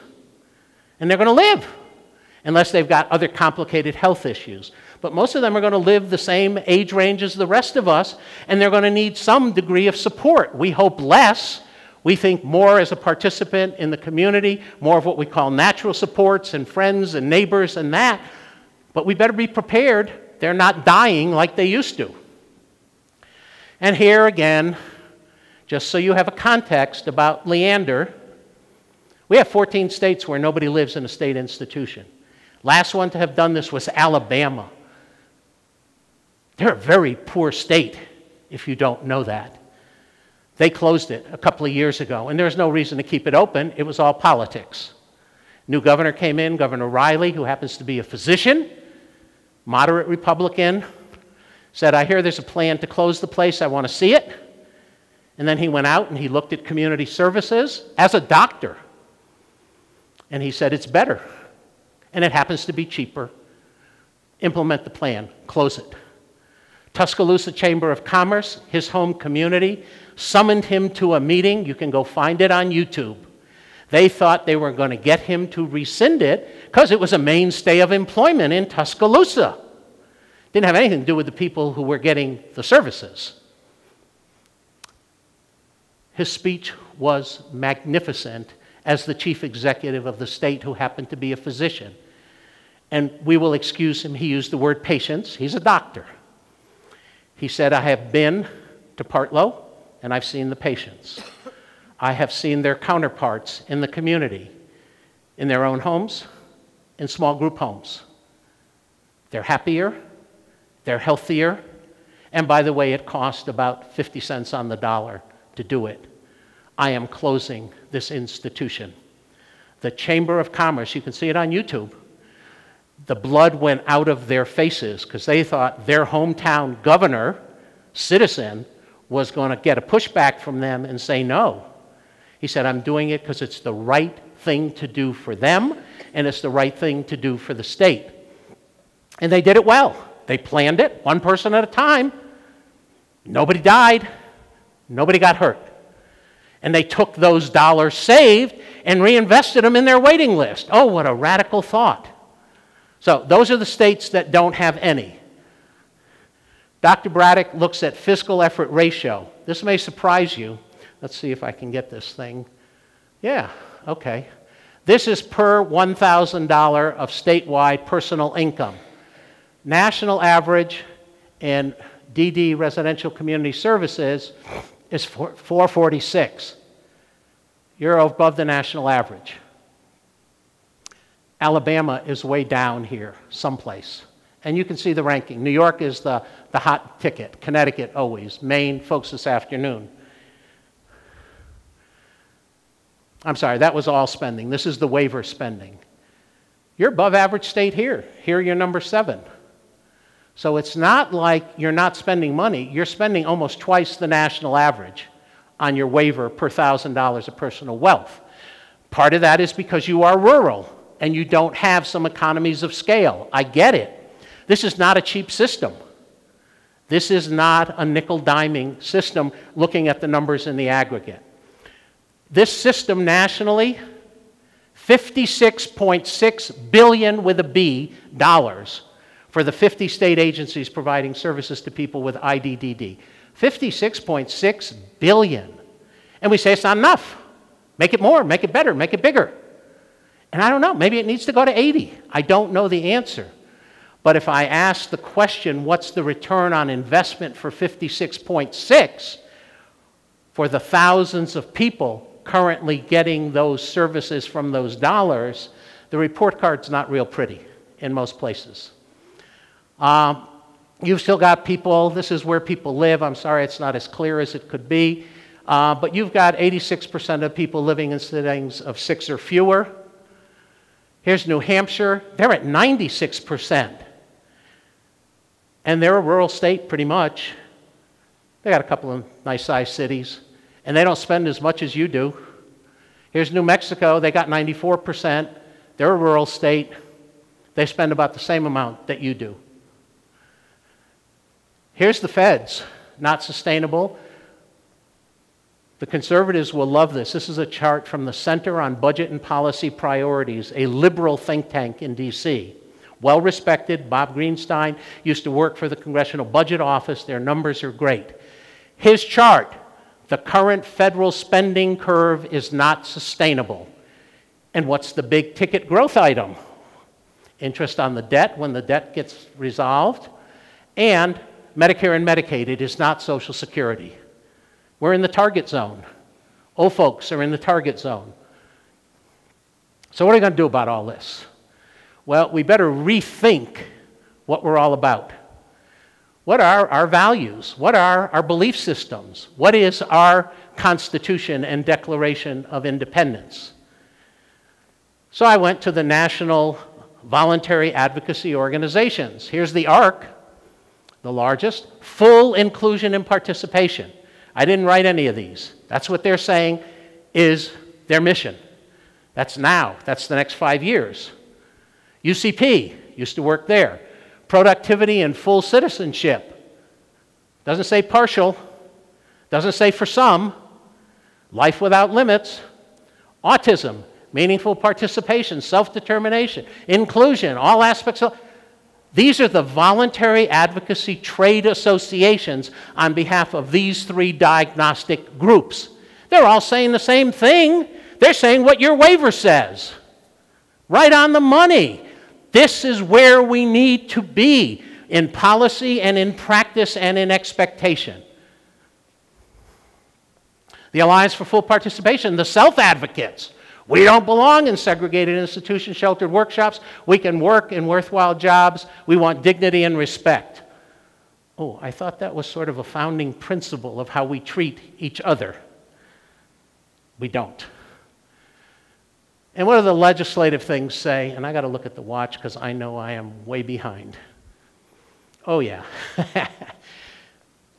and they're going to live unless they've got other complicated health issues. But most of them are going to live the same age range as the rest of us, and they're going to need some degree of support. We hope less. We think more as a participant in the community, more of what we call natural supports and friends and neighbors and that. But we better be prepared. They're not dying like they used to. And here again, just so you have a context about Leander, we have 14 states where nobody lives in a state institution. Last one to have done this was Alabama. They're a very poor state, if you don't know that. They closed it a couple of years ago, and there's no reason to keep it open. It was all politics. New governor came in, Governor Riley, who happens to be a physician, moderate Republican, said, I hear there's a plan to close the place. I want to see it. And then he went out and he looked at community services as a doctor. And he said, it's better. And it happens to be cheaper. Implement the plan. Close it. Tuscaloosa Chamber of Commerce, his home community, summoned him to a meeting. You can go find it on YouTube. They thought they were going to get him to rescind it because it was a mainstay of employment in Tuscaloosa. Didn't have anything to do with the people who were getting the services. His speech was magnificent as the chief executive of the state who happened to be a physician. And we will excuse him. He used the word patience. He's a doctor. He said, I have been to Partlow, and I've seen the patients. I have seen their counterparts in the community, in their own homes, in small group homes. They're happier, they're healthier, and by the way, it cost about 50 cents on the dollar to do it. I am closing this institution. The Chamber of Commerce, you can see it on YouTube, the blood went out of their faces because they thought their hometown governor, citizen, was going to get a pushback from them and say no. He said, I'm doing it because it's the right thing to do for them, and it's the right thing to do for the state. And they did it well. They planned it, one person at a time. Nobody died. Nobody got hurt. And they took those dollars saved and reinvested them in their waiting list. Oh, what a radical thought. So those are the states that don't have any. Dr. Braddock looks at fiscal effort ratio. This may surprise you. Let's see if I can get this thing. Yeah, okay. This is per $1,000 of statewide personal income. National average in DD residential community services is $446. You're above the national average. Alabama is way down here, someplace. And you can see the ranking. New York is the hot ticket. Connecticut always. Maine, folks, this afternoon. I'm sorry, that was all spending. This is the waiver spending. You're above average state here. Here you're number 7. So it's not like you're not spending money. You're spending almost twice the national average on your waiver per $1,000 of personal wealth. Part of that is because you are rural and you don't have some economies of scale. I get it. This is not a cheap system. This is not a nickel-diming system looking at the numbers in the aggregate. This system nationally, $56.6 billion with a B dollars for the 50 state agencies providing services to people with IDDD. $56.6 billion. And we say it's not enough. Make it more, make it better, make it bigger. And I don't know, maybe it needs to go to 80. I don't know the answer. But if I ask the question, what's the return on investment for 56.6 for the thousands of people currently getting those services from those dollars, the report card's not real pretty in most places. You've still got people, this is where people live. I'm sorry it's not as clear as it could be. But you've got 86% of people living in settings of 6 or fewer. Here's New Hampshire. They're at 96%. And they're a rural state pretty much. They got a couple of nice-sized cities. And they don't spend as much as you do. Here's New Mexico. They got 94%. They're a rural state. They spend about the same amount that you do. Here's the feds. Not sustainable. The conservatives will love this. This is a chart from the Center on Budget and Policy Priorities, a liberal think tank in D.C. Well-respected. Bob Greenstein used to work for the Congressional Budget Office. Their numbers are great. His chart, The current federal spending curve is not sustainable. And what's the big ticket growth item? Interest on the debt when the debt gets resolved, and Medicare and Medicaid. It is not Social Security. We're in the target zone. Old folks are in the target zone. So what are we going to do about all this? Well, we better rethink what we're all about. What are our values? What are our belief systems? What is our Constitution and Declaration of Independence? So I went to the National Voluntary Advocacy Organizations. Here's the ARC, the largest, full inclusion and participation. I didn't write any of these. That's what they're saying is their mission. That's now. That's the next 5 years. UCP, used to work there. Productivity and full citizenship. Doesn't say partial. Doesn't say for some. Life without limits. Autism, meaningful participation, self-determination, inclusion, all aspects of... These are the voluntary advocacy trade associations on behalf of these 3 diagnostic groups. They're all saying the same thing. They're saying what your waiver says. Right on the money. This is where we need to be in policy and in practice and in expectation. The Alliance for Full Participation, the self-advocates. We don't belong in segregated institutions, sheltered workshops. We can work in worthwhile jobs. We want dignity and respect. Oh, I thought that was sort of a founding principle of how we treat each other. We don't. And what do the legislative things say? And I got to look at the watch because I know I am way behind. Oh, yeah.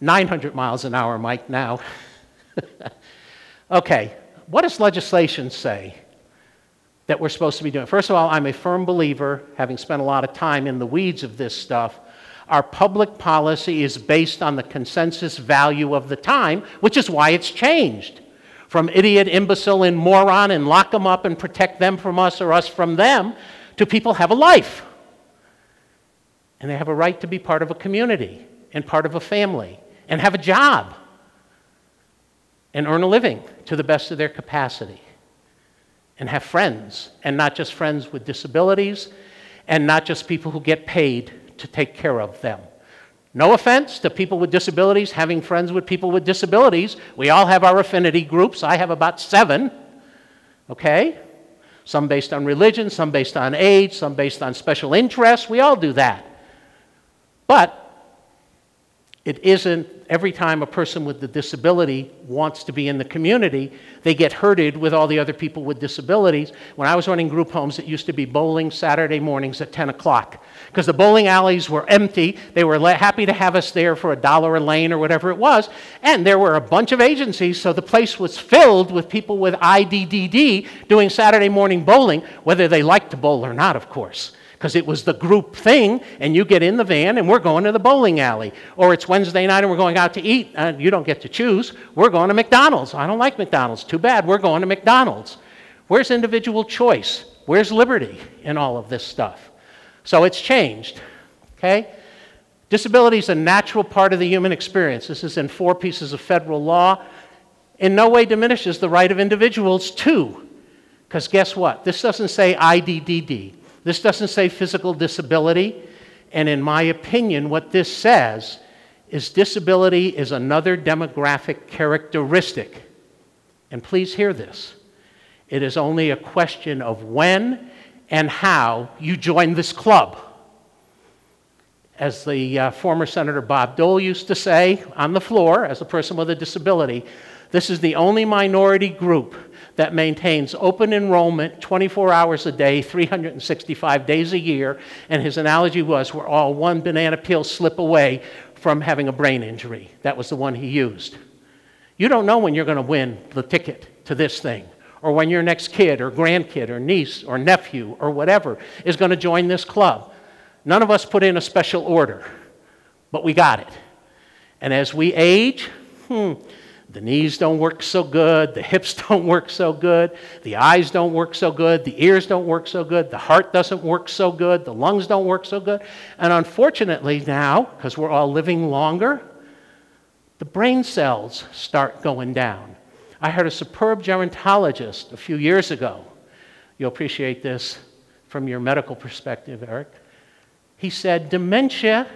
900 miles an hour, Mike, now. Okay, what does legislation say that we're supposed to be doing? First of all, I'm a firm believer, having spent a lot of time in the weeds of this stuff, our public policy is based on the consensus value of the time, which is why it's changed. From idiot, imbecile, and moron, and lock them up and protect them from us or us from them, to people have a life. And they have a right to be part of a community, and part of a family, and have a job, and earn a living to the best of their capacity, and have friends, and not just friends with disabilities, and not just people who get paid to take care of them. No offense to people with disabilities, having friends with people with disabilities. We all have our affinity groups. I have about 7, okay? Some based on religion, some based on age, some based on special interests. We all do that. But it isn't every time a person with a disability wants to be in the community, they get herded with all the other people with disabilities. When I was running group homes, it used to be bowling Saturday mornings at 10 o'clock. Because the bowling alleys were empty. They were happy to have us there for $1 a lane or whatever it was. And there were a bunch of agencies, so the place was filled with people with IDDD doing Saturday morning bowling, whether they liked to bowl or not, of course. Because it was the group thing, and you get in the van, and we're going to the bowling alley. Or it's Wednesday night, and we're going out to eat, and you don't get to choose. We're going to McDonald's. I don't like McDonald's. Too bad. We're going to McDonald's. Where's individual choice? Where's liberty in all of this stuff? So it's changed, okay? Disability is a natural part of the human experience. This is in 4 pieces of federal law. In no way diminishes the right of individuals to. Because guess what? This doesn't say IDDD. This doesn't say physical disability, and in my opinion, what this says is disability is another demographic characteristic. And please hear this. It is only a question of when and how you join this club. As the former Senator Bob Dole used to say on the floor, as a person with a disability, this is the only minority group that maintains open enrollment 24 hours a day, 365 days a year, and his analogy was we're all one banana peel slip away from having a brain injury. That was the one he used. You don't know when you're going to win the ticket to this thing, or when your next kid or grandkid or niece or nephew or whatever is going to join this club. None of us put in a special order, but we got it. And as we age, the knees don't work so good, the hips don't work so good, the eyes don't work so good, the ears don't work so good, the heart doesn't work so good, the lungs don't work so good. And unfortunately now, because we're all living longer, the brain cells start going down. I heard a superb gerontologist a few years ago. You'll appreciate this from your medical perspective, Eric. He said, dementia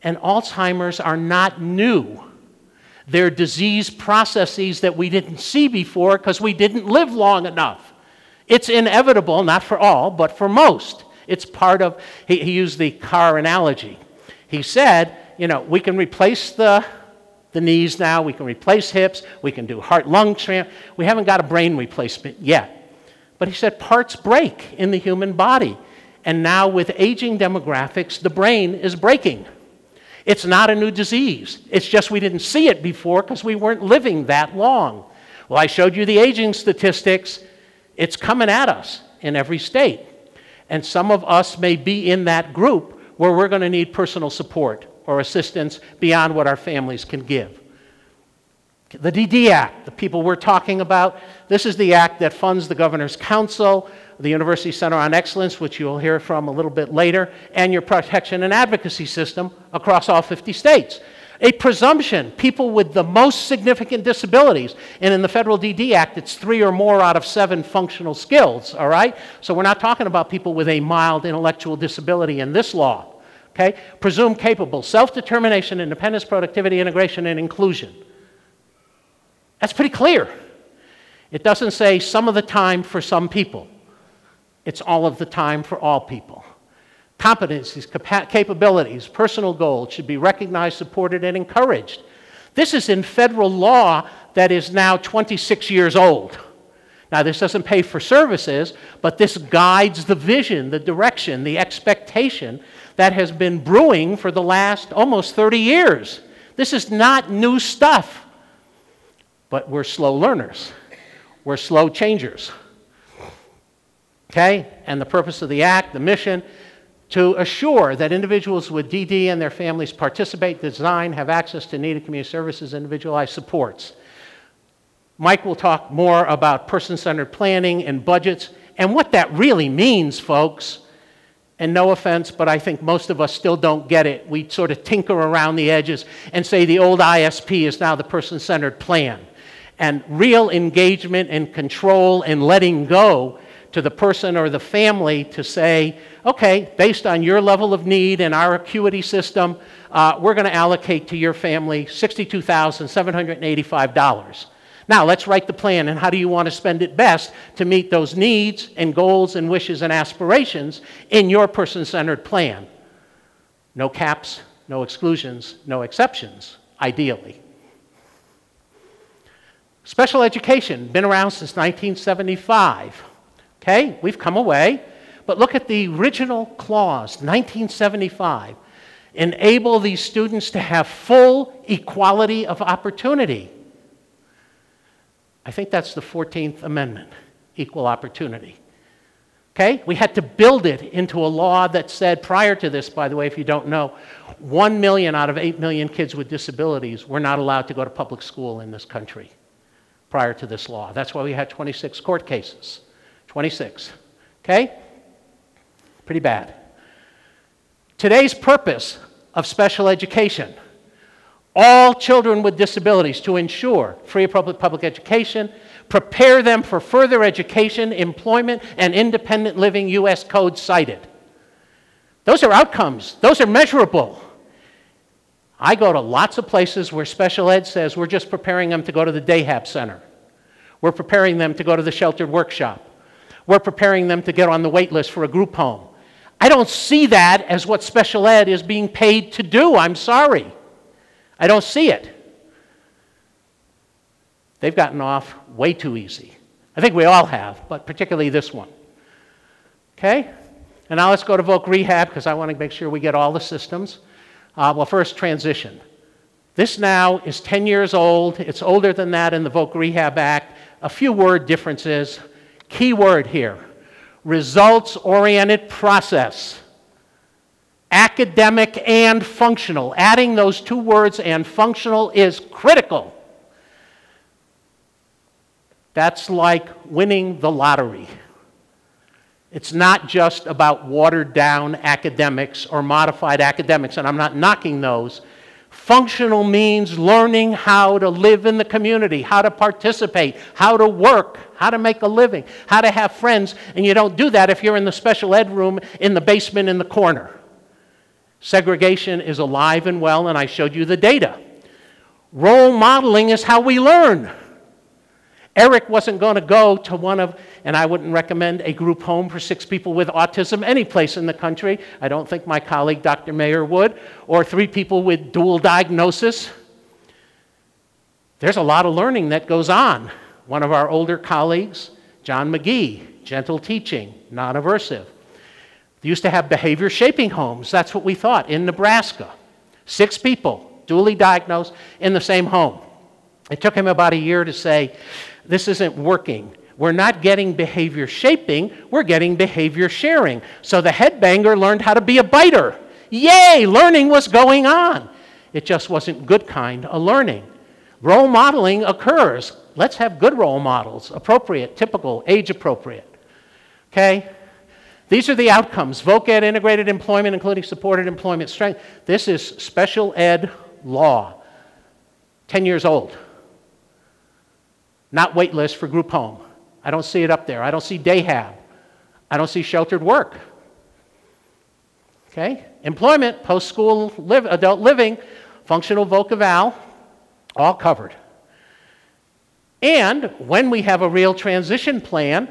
and Alzheimer's are not new. They're disease processes that we didn't see before because we didn't live long enough. It's inevitable, not for all, but for most. It's part of, he used the car analogy. He said, you know, we can replace the knees now, we can replace hips, we can do heart-lung transplant. We haven't got a brain replacement yet. But he said parts break in the human body. And now with aging demographics, the brain is breaking. It's not a new disease. It's just we didn't see it before because we weren't living that long. Well, I showed you the aging statistics. It's coming at us in every state. And some of us may be in that group where we're going to need personal support or assistance beyond what our families can give. The DD Act, the people we're talking about, this is the act that funds the Governor's Council, the University Center on Excellence, which you'll hear from a little bit later, and your protection and advocacy system across all 50 states. A presumption, people with the most significant disabilities, and in the Federal DD Act, it's 3 or more out of 7 functional skills, all right? So we're not talking about people with a mild intellectual disability in this law, okay? Presumed capable, self-determination, independence, productivity, integration, and inclusion. That's pretty clear. It doesn't say some of the time for some people. It's all of the time for all people. Competencies, capabilities, personal goals should be recognized, supported, and encouraged. This is in federal law that is now 26 years old. Now, this doesn't pay for services, but this guides the vision, the direction, the expectation that has been brewing for the last almost 30 years. This is not new stuff, but we're slow learners. We're slow changers. Okay? And the purpose of the act, the mission, to assure that individuals with DD and their families participate, design, have access to needed community services, individualized supports. Mike will talk more about person-centered planning and budgets and what that really means, folks. And no offense, but I think most of us still don't get it. We sort of tinker around the edges and say the old ISP is now the person-centered plan. And real engagement and control and letting go to the person or the family to say, okay, based on your level of need and our acuity system, we're going to allocate to your family $62,785. Now, let's write the plan, and how do you want to spend it best to meet those needs and goals and wishes and aspirations in your person-centered plan? No caps, no exclusions, no exceptions, ideally. Special education, been around since 1975. Okay, we've come away, but look at the original clause, 1975. Enable these students to have full equality of opportunity. I think that's the 14th Amendment, equal opportunity. Okay, we had to build it into a law that said, prior to this, by the way, if you don't know, 1 million out of 8 million kids with disabilities were not allowed to go to public school in this country prior to this law. That's why we had 26 court cases. 26, okay? Pretty bad. Today's purpose of special education, all children with disabilities, to ensure free public education, prepare them for further education, employment, and independent living, U.S. Code cited. Those are outcomes. Those are measurable. I go to lots of places where special ed says we're just preparing them to go to the Dayhab Center. We're preparing them to go to the sheltered workshop. We're preparing them to get on the wait list for a group home. I don't see that as what special ed is being paid to do. I'm sorry. I don't see it. They've gotten off way too easy. I think we all have, but particularly this one. Okay? And now let's go to voc rehab because I want to make sure we get all the systems. Well, first, transition. This now is 10 years old. It's older than that in the Voc Rehab Act. A few word differences. Key word here, results-oriented process. Academic and functional. Adding those two words and functional is critical. That's like winning the lottery. It's not just about watered-down academics or modified academics, and I'm not knocking those. Functional means learning how to live in the community, how to participate, how to work, how to make a living, how to have friends. And you don't do that if you're in the special ed room in the basement in the corner. Segregation is alive and well, and I showed you the data. Role modeling is how we learn. Eric wasn't going to go to one of, and I wouldn't recommend a group home for 6 people with autism any place in the country. I don't think my colleague Dr. Mayer would, or 3 people with dual diagnosis. There's a lot of learning that goes on. One of our older colleagues, John McGee, gentle teaching, non-aversive. They used to have behavior shaping homes. That's what we thought in Nebraska. 6 people, dually diagnosed, in the same home. It took him about a year to say, this isn't working. We're not getting behavior shaping, we're getting behavior sharing. So the headbanger learned how to be a biter. Yay, learning was going on. It just wasn't good kind of learning. Role modeling occurs. Let's have good role models, appropriate, typical, age appropriate. Okay? These are the outcomes. Voc Ed, integrated employment, including supported employment strength. This is special ed law. 10 years old. Not wait list for group home. I don't see it up there. I don't see day hab. I don't see sheltered work. Okay? Employment, post-school adult living, functional voc eval, all covered. And when we have a real transition plan,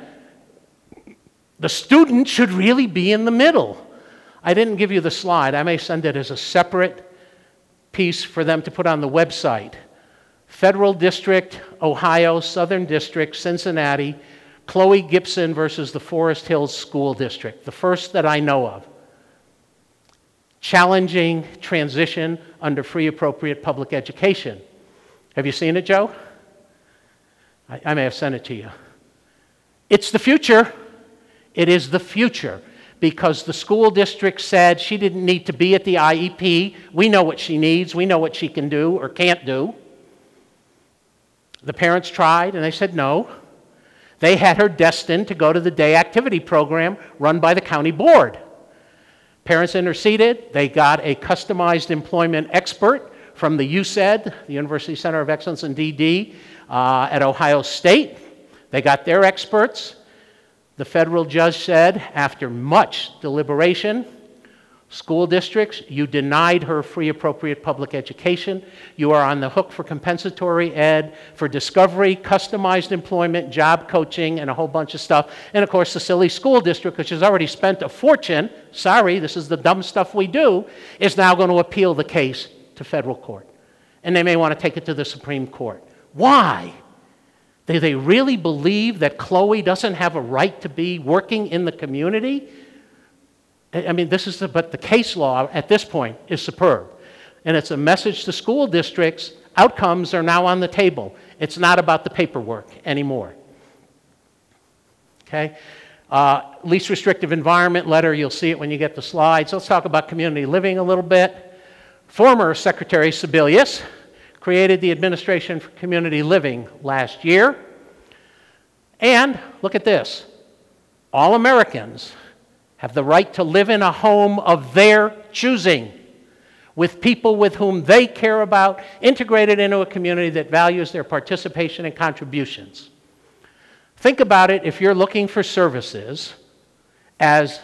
the student should really be in the middle. I didn't give you the slide. I may send it as a separate piece for them to put on the website. Federal District, Ohio, Southern District, Cincinnati, Chloe Gibson versus the Forest Hills School District, the first that I know of. Challenging transition under free appropriate public education. Have you seen it, Joe? I may have sent it to you. It's the future. It is the future because the school district said she didn't need to be at the IEP. We know what she needs. We know what she can do or can't do. The parents tried, and they said no. They had her destined to go to the day activity program run by the county board. Parents interceded. They got a customized employment expert from the UCED, the University Center of Excellence in DD, at Ohio State. They got their experts. The federal judge said, after much deliberation, school districts, you denied her free appropriate public education. You are on the hook for compensatory ed, for discovery, customized employment, job coaching, and a whole bunch of stuff. And of course, the silly school district, which has already spent a fortune, sorry, this is the dumb stuff we do, is now going to appeal the case to federal court. And they may want to take it to the Supreme Court. Why? Do they really believe that Chloe doesn't have a right to be working in the community? I mean, but the case law at this point is superb. And it's a message to school districts. Outcomes are now on the table. It's not about the paperwork anymore. Okay? Least restrictive environment letter, you'll see it when you get the slides. Let's talk about community living a little bit. Former Secretary Sebelius created the Administration for Community Living last year. And look at this. All Americans have the right to live in a home of their choosing with people with whom they care about, integrated into a community that values their participation and contributions. Think about it if you're looking for services, as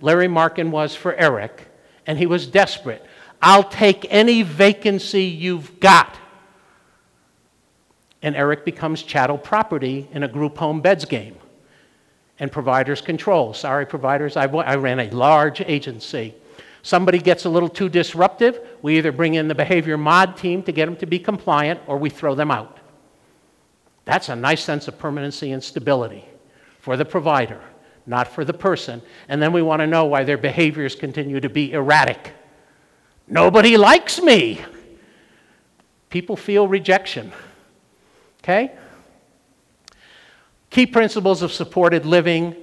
Larry Markin was for Eric, and he was desperate. I'll take any vacancy you've got. And Eric becomes chattel property in a group home beds game. And providers control. Sorry, providers, I ran a large agency. Somebody gets a little too disruptive, we either bring in the behavior mod team to get them to be compliant, or we throw them out. That's a nice sense of permanency and stability for the provider, not for the person. And then we want to know why their behaviors continue to be erratic. Nobody likes me. People feel rejection. Okay? Key principles of supported living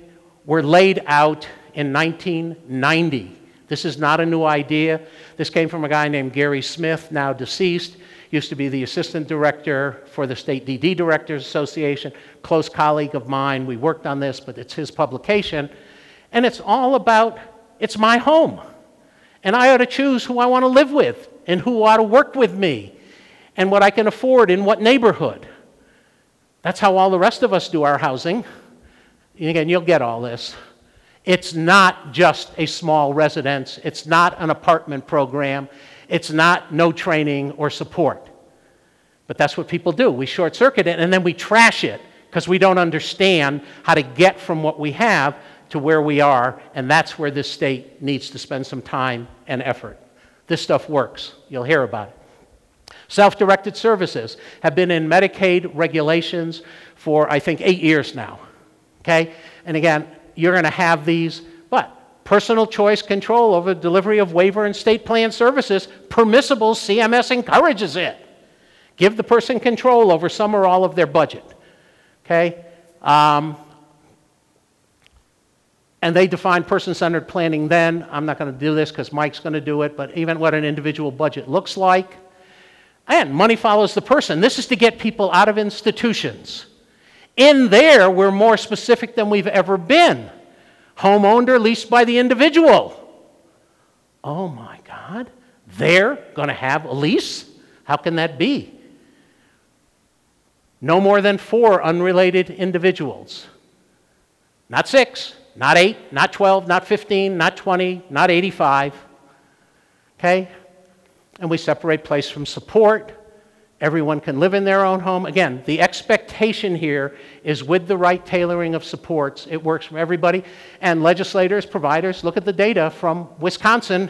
were laid out in 1990. This is not a new idea. This came from a guy named Gary Smith, now deceased. Used to be the assistant director for the State DD Directors Association, close colleague of mine. We worked on this, but it's his publication. And it's all about, it's my home. And I ought to choose who I want to live with and who ought to work with me and what I can afford in what neighborhood. That's how all the rest of us do our housing. And again, you'll get all this. It's not just a small residence. It's not an apartment program. It's not no training or support. But that's what people do. We short-circuit it, and then we trash it because we don't understand how to get from what we have to where we are, and that's where this state needs to spend some time and effort. This stuff works. You'll hear about it. Self-directed services have been in Medicaid regulations for, I think, 8 years now. Okay? And again, you're going to have these, but personal choice control over delivery of waiver and state plan services, permissible, CMS encourages it. Give the person control over some or all of their budget. Okay? And they define person-centered planning then. I'm not going to do this because Mike's going to do it, but even what an individual budget looks like. And money follows the person. This is to get people out of institutions. In there, we're more specific than we've ever been. Home-owned or leased by the individual. Oh my God, they're going to have a lease? How can that be? No more than 4 unrelated individuals. Not 6, not 8, not 12, not 15, not 20, not 85. Okay? And we separate place from support. Everyone can live in their own home. Again, the expectation here is with the right tailoring of supports, it works for everybody. And legislators, providers, look at the data from Wisconsin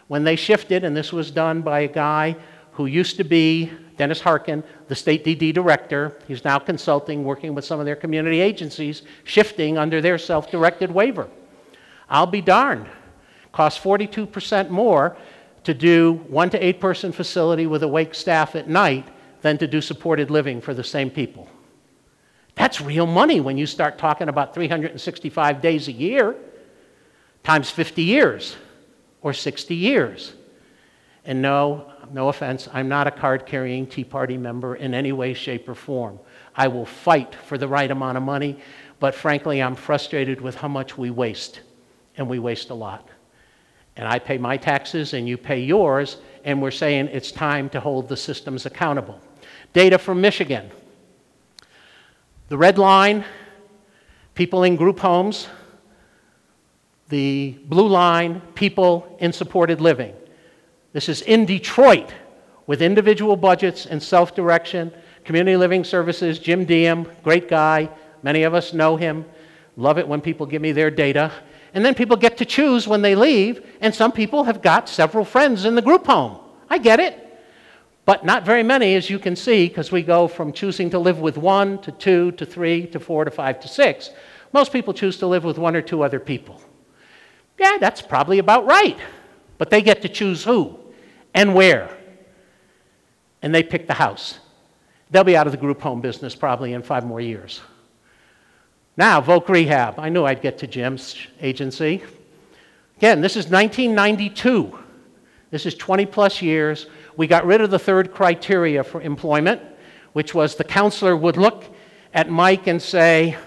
when they shifted, and this was done by a guy who used to be, Dennis Harkin, the state DD director. He's now consulting, working with some of their community agencies, shifting under their self-directed waiver. I'll be darned. Costs 42% more to do 1 to 8 person facility with awake staff at night than to do supported living for the same people. That's real money when you start talking about 365 days a year times 50 years or 60 years. And no offense, I'm not a card-carrying Tea Party member in any way, shape, or form. I will fight for the right amount of money, but frankly, I'm frustrated with how much we waste, and we waste a lot. And I pay my taxes, and you pay yours, and we're saying it's time to hold the systems accountable. Data from Michigan. The red line, people in group homes. The blue line, people in supported living. This is in Detroit with individual budgets and self-direction, community living services. Jim Diem, great guy. Many of us know him. Love it when people give me their data. And then people get to choose when they leave, and some people have got several friends in the group home. I get it. But not very many, as you can see, because we go from choosing to live with 1 to 2 to 3 to 4 to 5 to 6. Most people choose to live with 1 or 2 other people. Yeah, that's probably about right. But they get to choose who and where. And they pick the house. They'll be out of the group home business probably in 5 more years. Now, Voc Rehab. I knew I'd get to Jim's agency. Again, this is 1992. This is 20 plus years. We got rid of the 3rd criteria for employment, which was the counselor would look at Mike and say,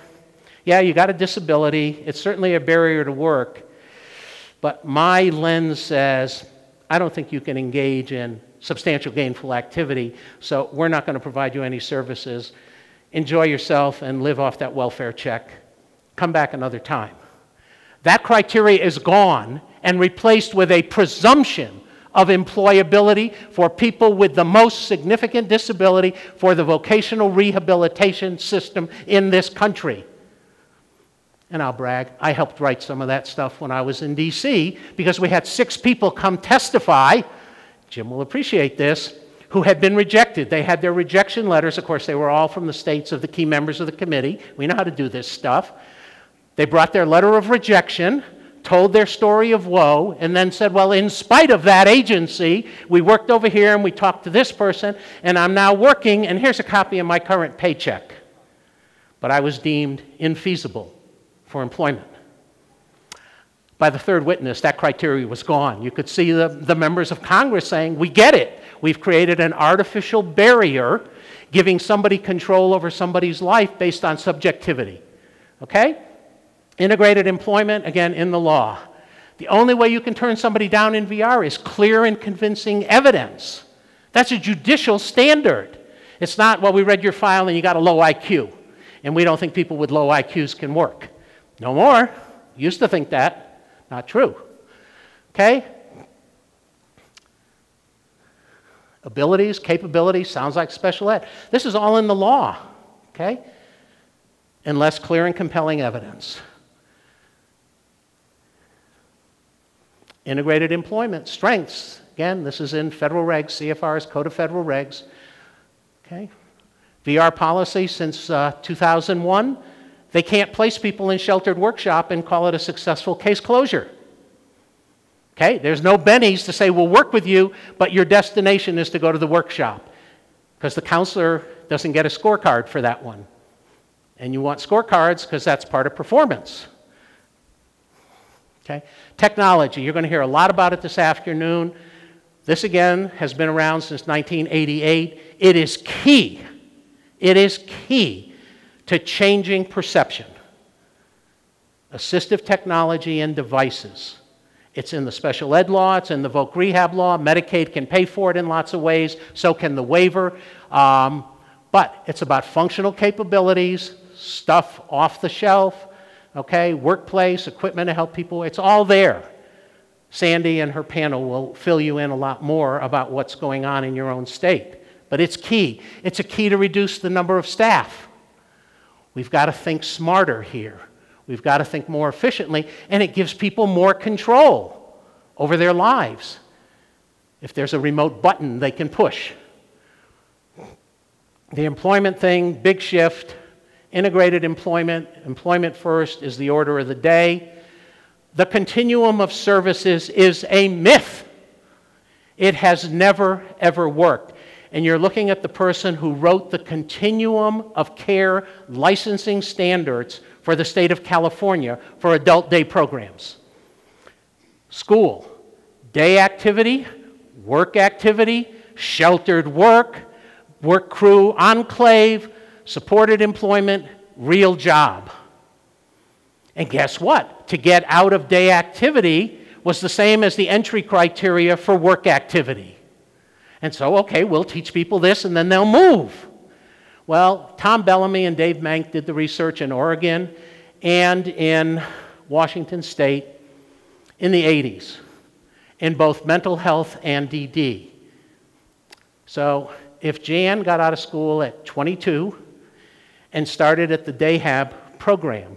yeah, you got a disability. It's certainly a barrier to work. But my lens says, I don't think you can engage in substantial gainful activity, so we're not going to provide you any services. Enjoy yourself and live off that welfare check. Come back another time. That criteria is gone and replaced with a presumption of employability for people with the most significant disability for the vocational rehabilitation system in this country. And I'll brag, I helped write some of that stuff when I was in DC because we had 6 people come testify, Jim will appreciate this, who had been rejected. They had their rejection letters. Of course, they were all from the states of the key members of the committee. We know how to do this stuff. They brought their letter of rejection, told their story of woe, and then said, well, in spite of that agency, we worked over here and we talked to this person, and I'm now working, and here's a copy of my current paycheck. But I was deemed infeasible for employment. By the 3rd witness, that criteria was gone. You could see the members of Congress saying, we get it. We've created an artificial barrier giving somebody control over somebody's life based on subjectivity. Okay? Integrated employment, again, in the law. The only way you can turn somebody down in VR is clear and convincing evidence. That's a judicial standard. It's not, well, we read your file and you got a low IQ, and we don't think people with low IQs can work. No more. Used to think that. Not true. Okay? Abilities, capabilities, sounds like special ed. This is all in the law. Okay? Unless clear and compelling evidence. Integrated employment, strengths. Again, this is in federal regs, CFR's Code of Federal Regs. Okay. VR policy since 2001, they can't place people in sheltered workshop and call it a successful case closure. Okay, there's no bennies to say, we'll work with you, but your destination is to go to the workshop. Because the counselor doesn't get a scorecard for that one. And you want scorecards because that's part of performance. Okay? Technology, you're going to hear a lot about it this afternoon. This, again, has been around since 1988. It is key to changing perception. Assistive technology and devices. It's in the special ed law, it's in the voc rehab law. Medicaid can pay for it in lots of ways, so can the waiver. But it's about functional capabilities, stuff off the shelf, okay, workplace, equipment to help people. It's all there. Sandy and her panel will fill you in a lot more about what's going on in your own state. But it's key. It's a key to reduce the number of staff. We've got to think smarter here. We've got to think more efficiently, and it gives people more control over their lives. If there's a remote button they can push. The employment thing, big shift, integrated employment, employment first is the order of the day. The continuum of services is a myth. It has never, ever worked. And you're looking at the person who wrote the Continuum of Care licensing standards for the state of California for adult day programs. School, day activity, sheltered work, work crew, enclave, supported employment, real job. And guess what? To get out of day activity was the same as the entry criteria for work activity. And so, okay, we'll teach people this and then they'll move. Well, Tom Bellamy and Dave Mank did the research in Oregon and in Washington State in the 80s in both mental health and DD. So if Jan got out of school at 22 and started at the Dayhab program,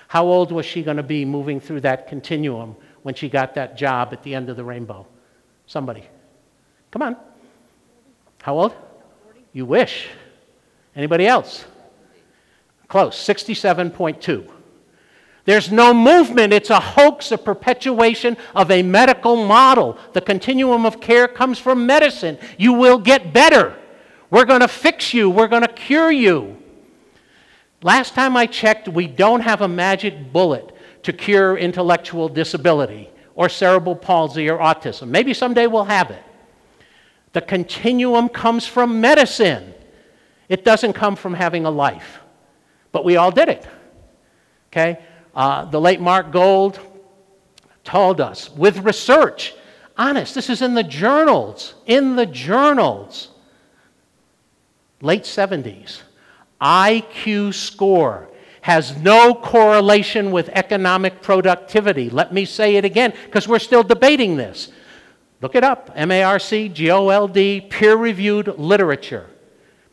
how old was she going to be moving through that continuum when she got that job at the end of the rainbow? Somebody. Come on. How old? 40. You wish. Anybody else? Close. 67.2. There's no movement. It's a hoax, a perpetuation of a medical model. The continuum of care comes from medicine. You will get better. We're going to fix you. We're going to cure you. Last time I checked, we don't have a magic bullet to cure intellectual disability or cerebral palsy or autism. Maybe someday we'll have it. The continuum comes from medicine. It doesn't come from having a life. But we all did it. Okay? The late Mark Gold told us, with research, honest, this is in the journals, late 70s. IQ score has no correlation with economic productivity. Let me say it again, because we're still debating this. Look it up, MARC, GOLD, peer-reviewed literature.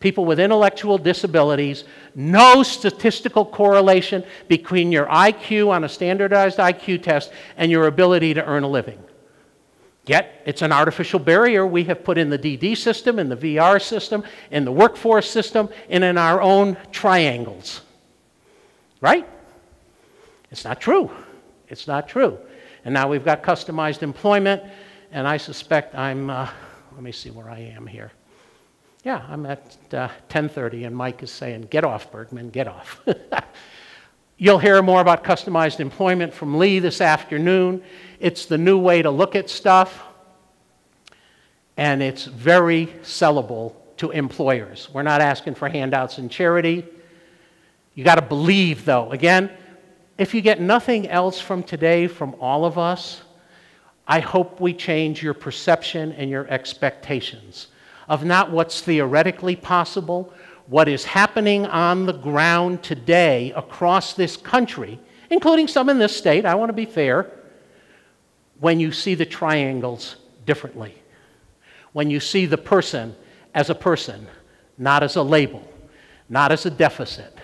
People with intellectual disabilities, no statistical correlation between your IQ on a standardized IQ test and your ability to earn a living. Yet, it's an artificial barrier we have put in the DD system, in the VR system, in the workforce system, and in our own triangles. Right? It's not true. It's not true. And now we've got customized employment, and I suspect I'm, let me see where I am here. Yeah, I'm at 10:30, and Mike is saying, get off, Bergman, get off. You'll hear more about customized employment from Lee this afternoon. It's the new way to look at stuff, and it's very sellable to employers. We're not asking for handouts and charity. You got to believe, though. Again, if you get nothing else from today from all of us, I hope we change your perception and your expectations of not what's theoretically possible, what is happening on the ground today across this country, including some in this state, I want to be fair, when you see the triangles differently, when you see the person as a person, not as a label, not as a deficit.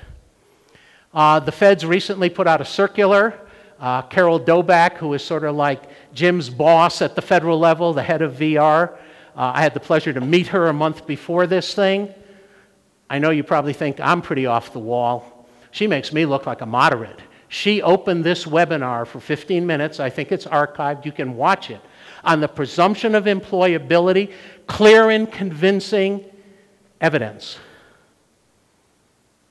The feds recently put out a circular. Carol Doback, who is sort of like Jim's boss at the federal level, the head of VR, I had the pleasure to meet her a month before this thing. I know you probably think I'm pretty off the wall. She makes me look like a moderate. She opened this webinar for 15 minutes. I think it's archived. You can watch it. On the presumption of employability, clear and convincing evidence.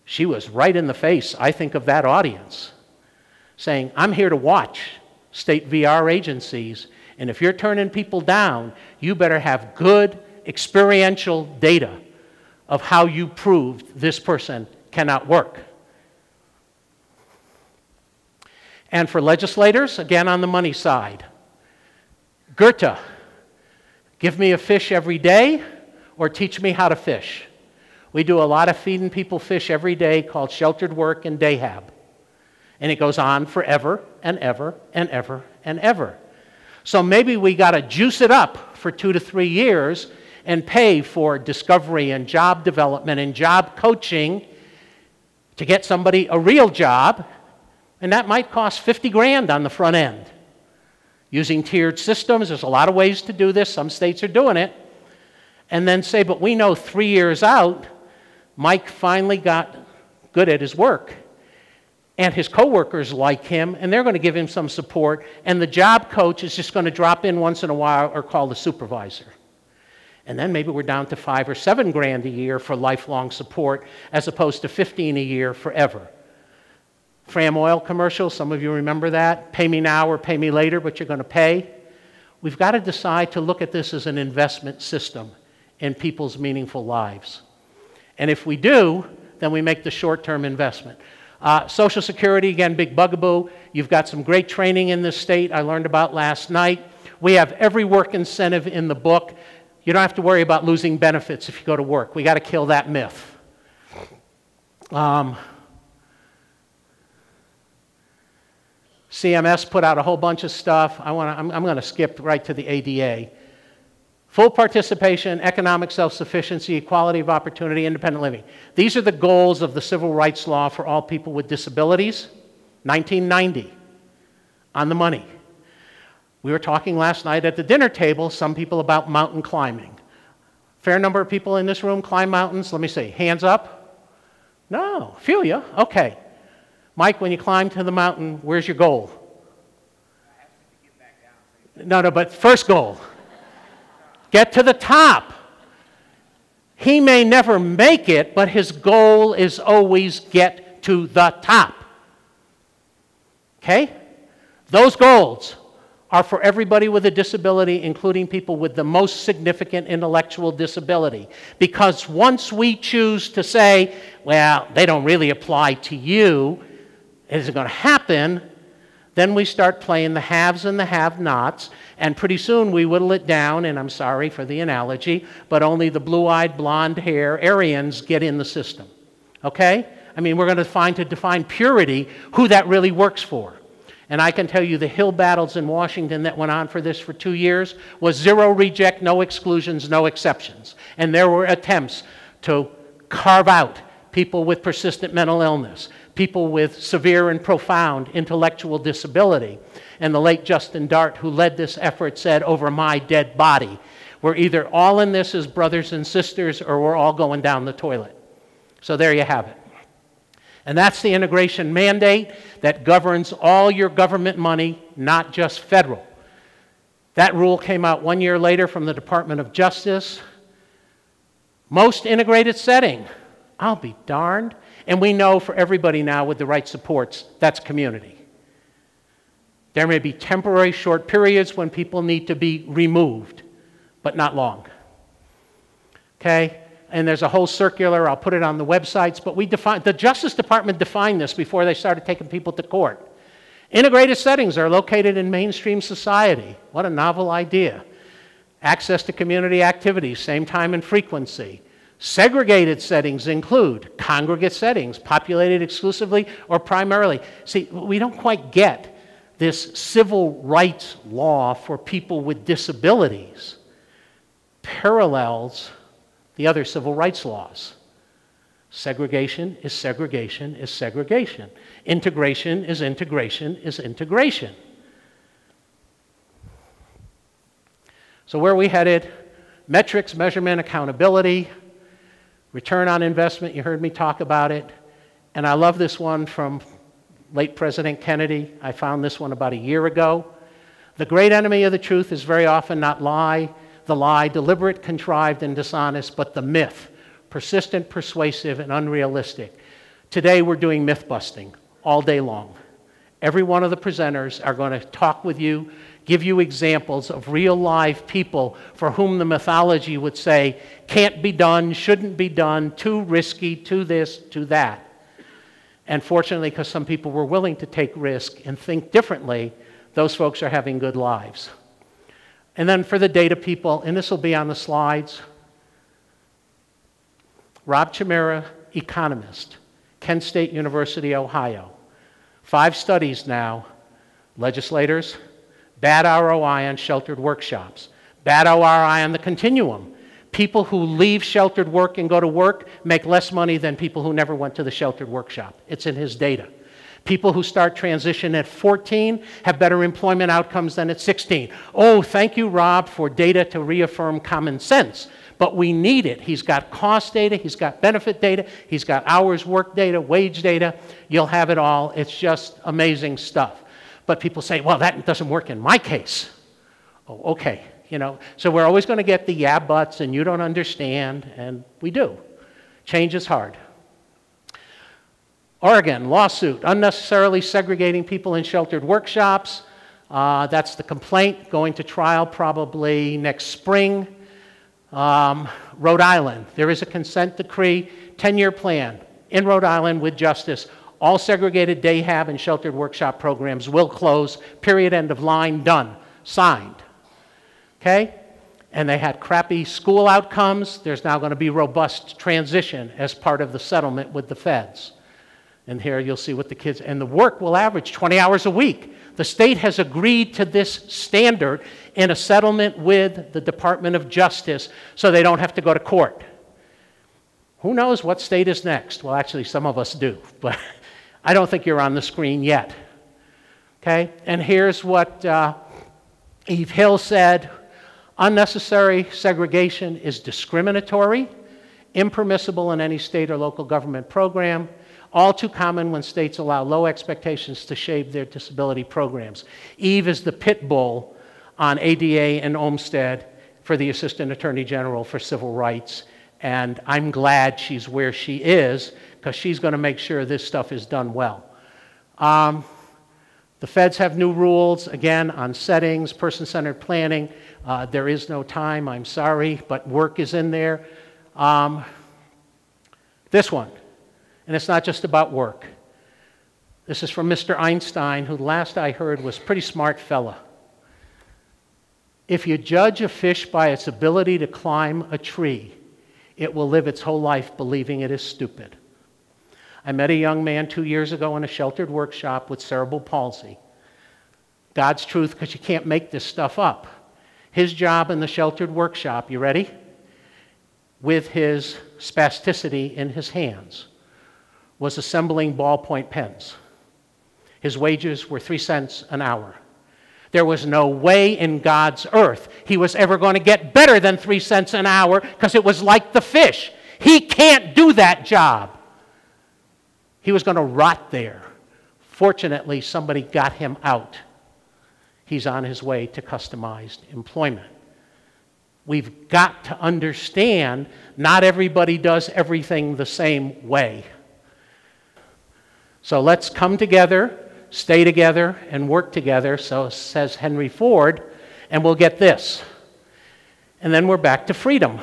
She was right in the face, I think, of that audience, saying, I'm here to watch state VR agencies, and if you're turning people down, you better have good experiential data of how you proved this person cannot work. And for legislators, again on the money side, Goethe, give me a fish every day or teach me how to fish. We do a lot of feeding people fish every day called sheltered work and dayhab. And it goes on forever and ever and ever and ever. So maybe we got to juice it up for 2 to 3 years and pay for discovery and job development and job coaching to get somebody a real job, and that might cost 50 grand on the front end. Using tiered systems, there's a lot of ways to do this. Some states are doing it. And then say, but we know 3 years out, Mike finally got good at his work. And his coworkers like him, and they're going to give him some support, and the job coach is just going to drop in once in a while or call the supervisor. And then maybe we're down to 5 or 7 grand a year for lifelong support, as opposed to 15 a year forever. Fram oil commercial, some of you remember that. Pay me now or pay me later, but you're going to pay. We've got to decide to look at this as an investment system in people's meaningful lives. And if we do, then we make the short-term investment. Social Security, again, big bugaboo. You've got some great training in this state I learned about last night. We have every work incentive in the book. You don't have to worry about losing benefits if you go to work. We got to kill that myth. CMS put out a whole bunch of stuff. I'm going to skip right to the ADA. Full participation, economic self-sufficiency, equality of opportunity, independent living. These are the goals of the civil rights law for all people with disabilities, 1990, on the money. We were talking last night at the dinner table, some people about mountain climbing. Fair number of people in this room climb mountains. Let me see, hands up? No, a few of you, okay. Mike, when you climb to the mountain, where's your goal? No, but first goal. Get to the top. He may never make it, but his goal is always get to the top. Okay? Those goals are for everybody with a disability, including people with the most significant intellectual disability. Because once we choose to say, well, they don't really apply to you, it isn't going to happen, then we start playing the haves and the have-nots, and pretty soon we whittle it down, and I'm sorry for the analogy, but only the blue-eyed, blonde-hair Aryans get in the system. Okay? I mean, we're going to define purity, who that really works for. And I can tell you the Hill battles in Washington that went on for this for 2 years was zero reject, no exclusions, no exceptions. And there were attempts to carve out people with persistent mental illness, people with severe and profound intellectual disability. And the late Justin Dart, who led this effort, said, over my dead body, we're either all in this as brothers and sisters or we're all going down the toilet. So there you have it. And that's the integration mandate that governs all your government money, not just federal. That rule came out 1 year later from the Department of Justice. Most integrated setting, I'll be darned. And we know for everybody now with the right supports, that's community. There may be temporary short periods when people need to be removed, but not long. Okay? And there's a whole circular, I'll put it on the websites, but the Justice Department defined this before they started taking people to court. Integrated settings are located in mainstream society. What a novel idea. Access to community activities, same time and frequency. Segregated settings include congregate settings, populated exclusively or primarily. See, we don't quite get this civil rights law for people with disabilities parallels the other civil rights laws. Segregation is segregation is segregation. Integration is integration is integration. So where are we headed? Metrics, measurement, accountability, return on investment, you heard me talk about it. And I love this one from late President Kennedy. I found this one about a year ago. The great enemy of the truth is very often not the lie, deliberate, contrived, and dishonest, but the myth, persistent, persuasive, and unrealistic. Today we're doing myth busting all day long. Every one of the presenters are going to talk with you, give you examples of real live people for whom the mythology would say, can't be done, shouldn't be done, too risky, too this, too that. And fortunately, because some people were willing to take risk and think differently, those folks are having good lives. And then for the data people, and this will be on the slides, Rob Chimera, economist, Kent State University, Ohio. 5 studies now, legislators, bad ROI on sheltered workshops, bad ROI on the continuum. People who leave sheltered work and go to work make less money than people who never went to the sheltered workshop. It's in his data. People who start transition at 14 have better employment outcomes than at 16. Oh, thank you, Rob, for data to reaffirm common sense. But we need it. He's got cost data, he's got benefit data, he's got hours work data, wage data. You'll have it all. It's just amazing stuff. But people say, well, that doesn't work in my case. Oh, okay. You know, so we're always going to get the yeah buts and you don't understand, and we do. Change is hard. Oregon, lawsuit, unnecessarily segregating people in sheltered workshops. That's the complaint, going to trial probably next spring. Rhode Island, there is a consent decree, 10-year plan in Rhode Island with justice. All segregated day have and sheltered workshop programs will close, period, end of line, done, signed. Okay? And they had crappy school outcomes. There's now going to be robust transition as part of the settlement with the feds. And here you'll see what the kids, and the work will average 20 hours a week. The state has agreed to this standard in a settlement with the Department of Justice so they don't have to go to court. Who knows what state is next? Well, actually, some of us do, but I don't think you're on the screen yet. Okay? And here's what Eve Hill said. Unnecessary segregation is discriminatory, impermissible in any state or local government program, all too common when states allow low expectations to shape their disability programs. Eve is the pit bull on ADA and Olmstead for the Assistant Attorney General for Civil Rights, and I'm glad she's where she is because she's going to make sure this stuff is done well. The feds have new rules, again, on settings, person-centered planning. There is no time, I'm sorry, but work is in there. This one, and it's not just about work. This is from Mr. Einstein, who last I heard was a pretty smart fella. If you judge a fish by its ability to climb a tree, it will live its whole life believing it is stupid. I met a young man 2 years ago in a sheltered workshop with cerebral palsy. God's truth, because you can't make this stuff up. His job in the sheltered workshop, you ready? With his spasticity in his hands, was assembling ballpoint pens. His wages were 3 cents an hour. There was no way in God's earth he was ever going to get better than 3 cents an hour because it was like the fish. He can't do that job. He was going to rot there. Fortunately, somebody got him out. He's on his way to customized employment. We've got to understand not everybody does everything the same way. So let's come together, stay together, and work together, so says Henry Ford, and we'll get this. And then we're back to freedom.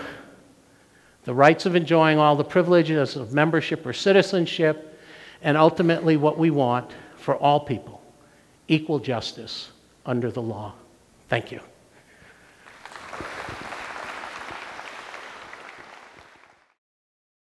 The rights of enjoying all the privileges of membership or citizenship, and ultimately what we want for all people, equal justice under the law. Thank you.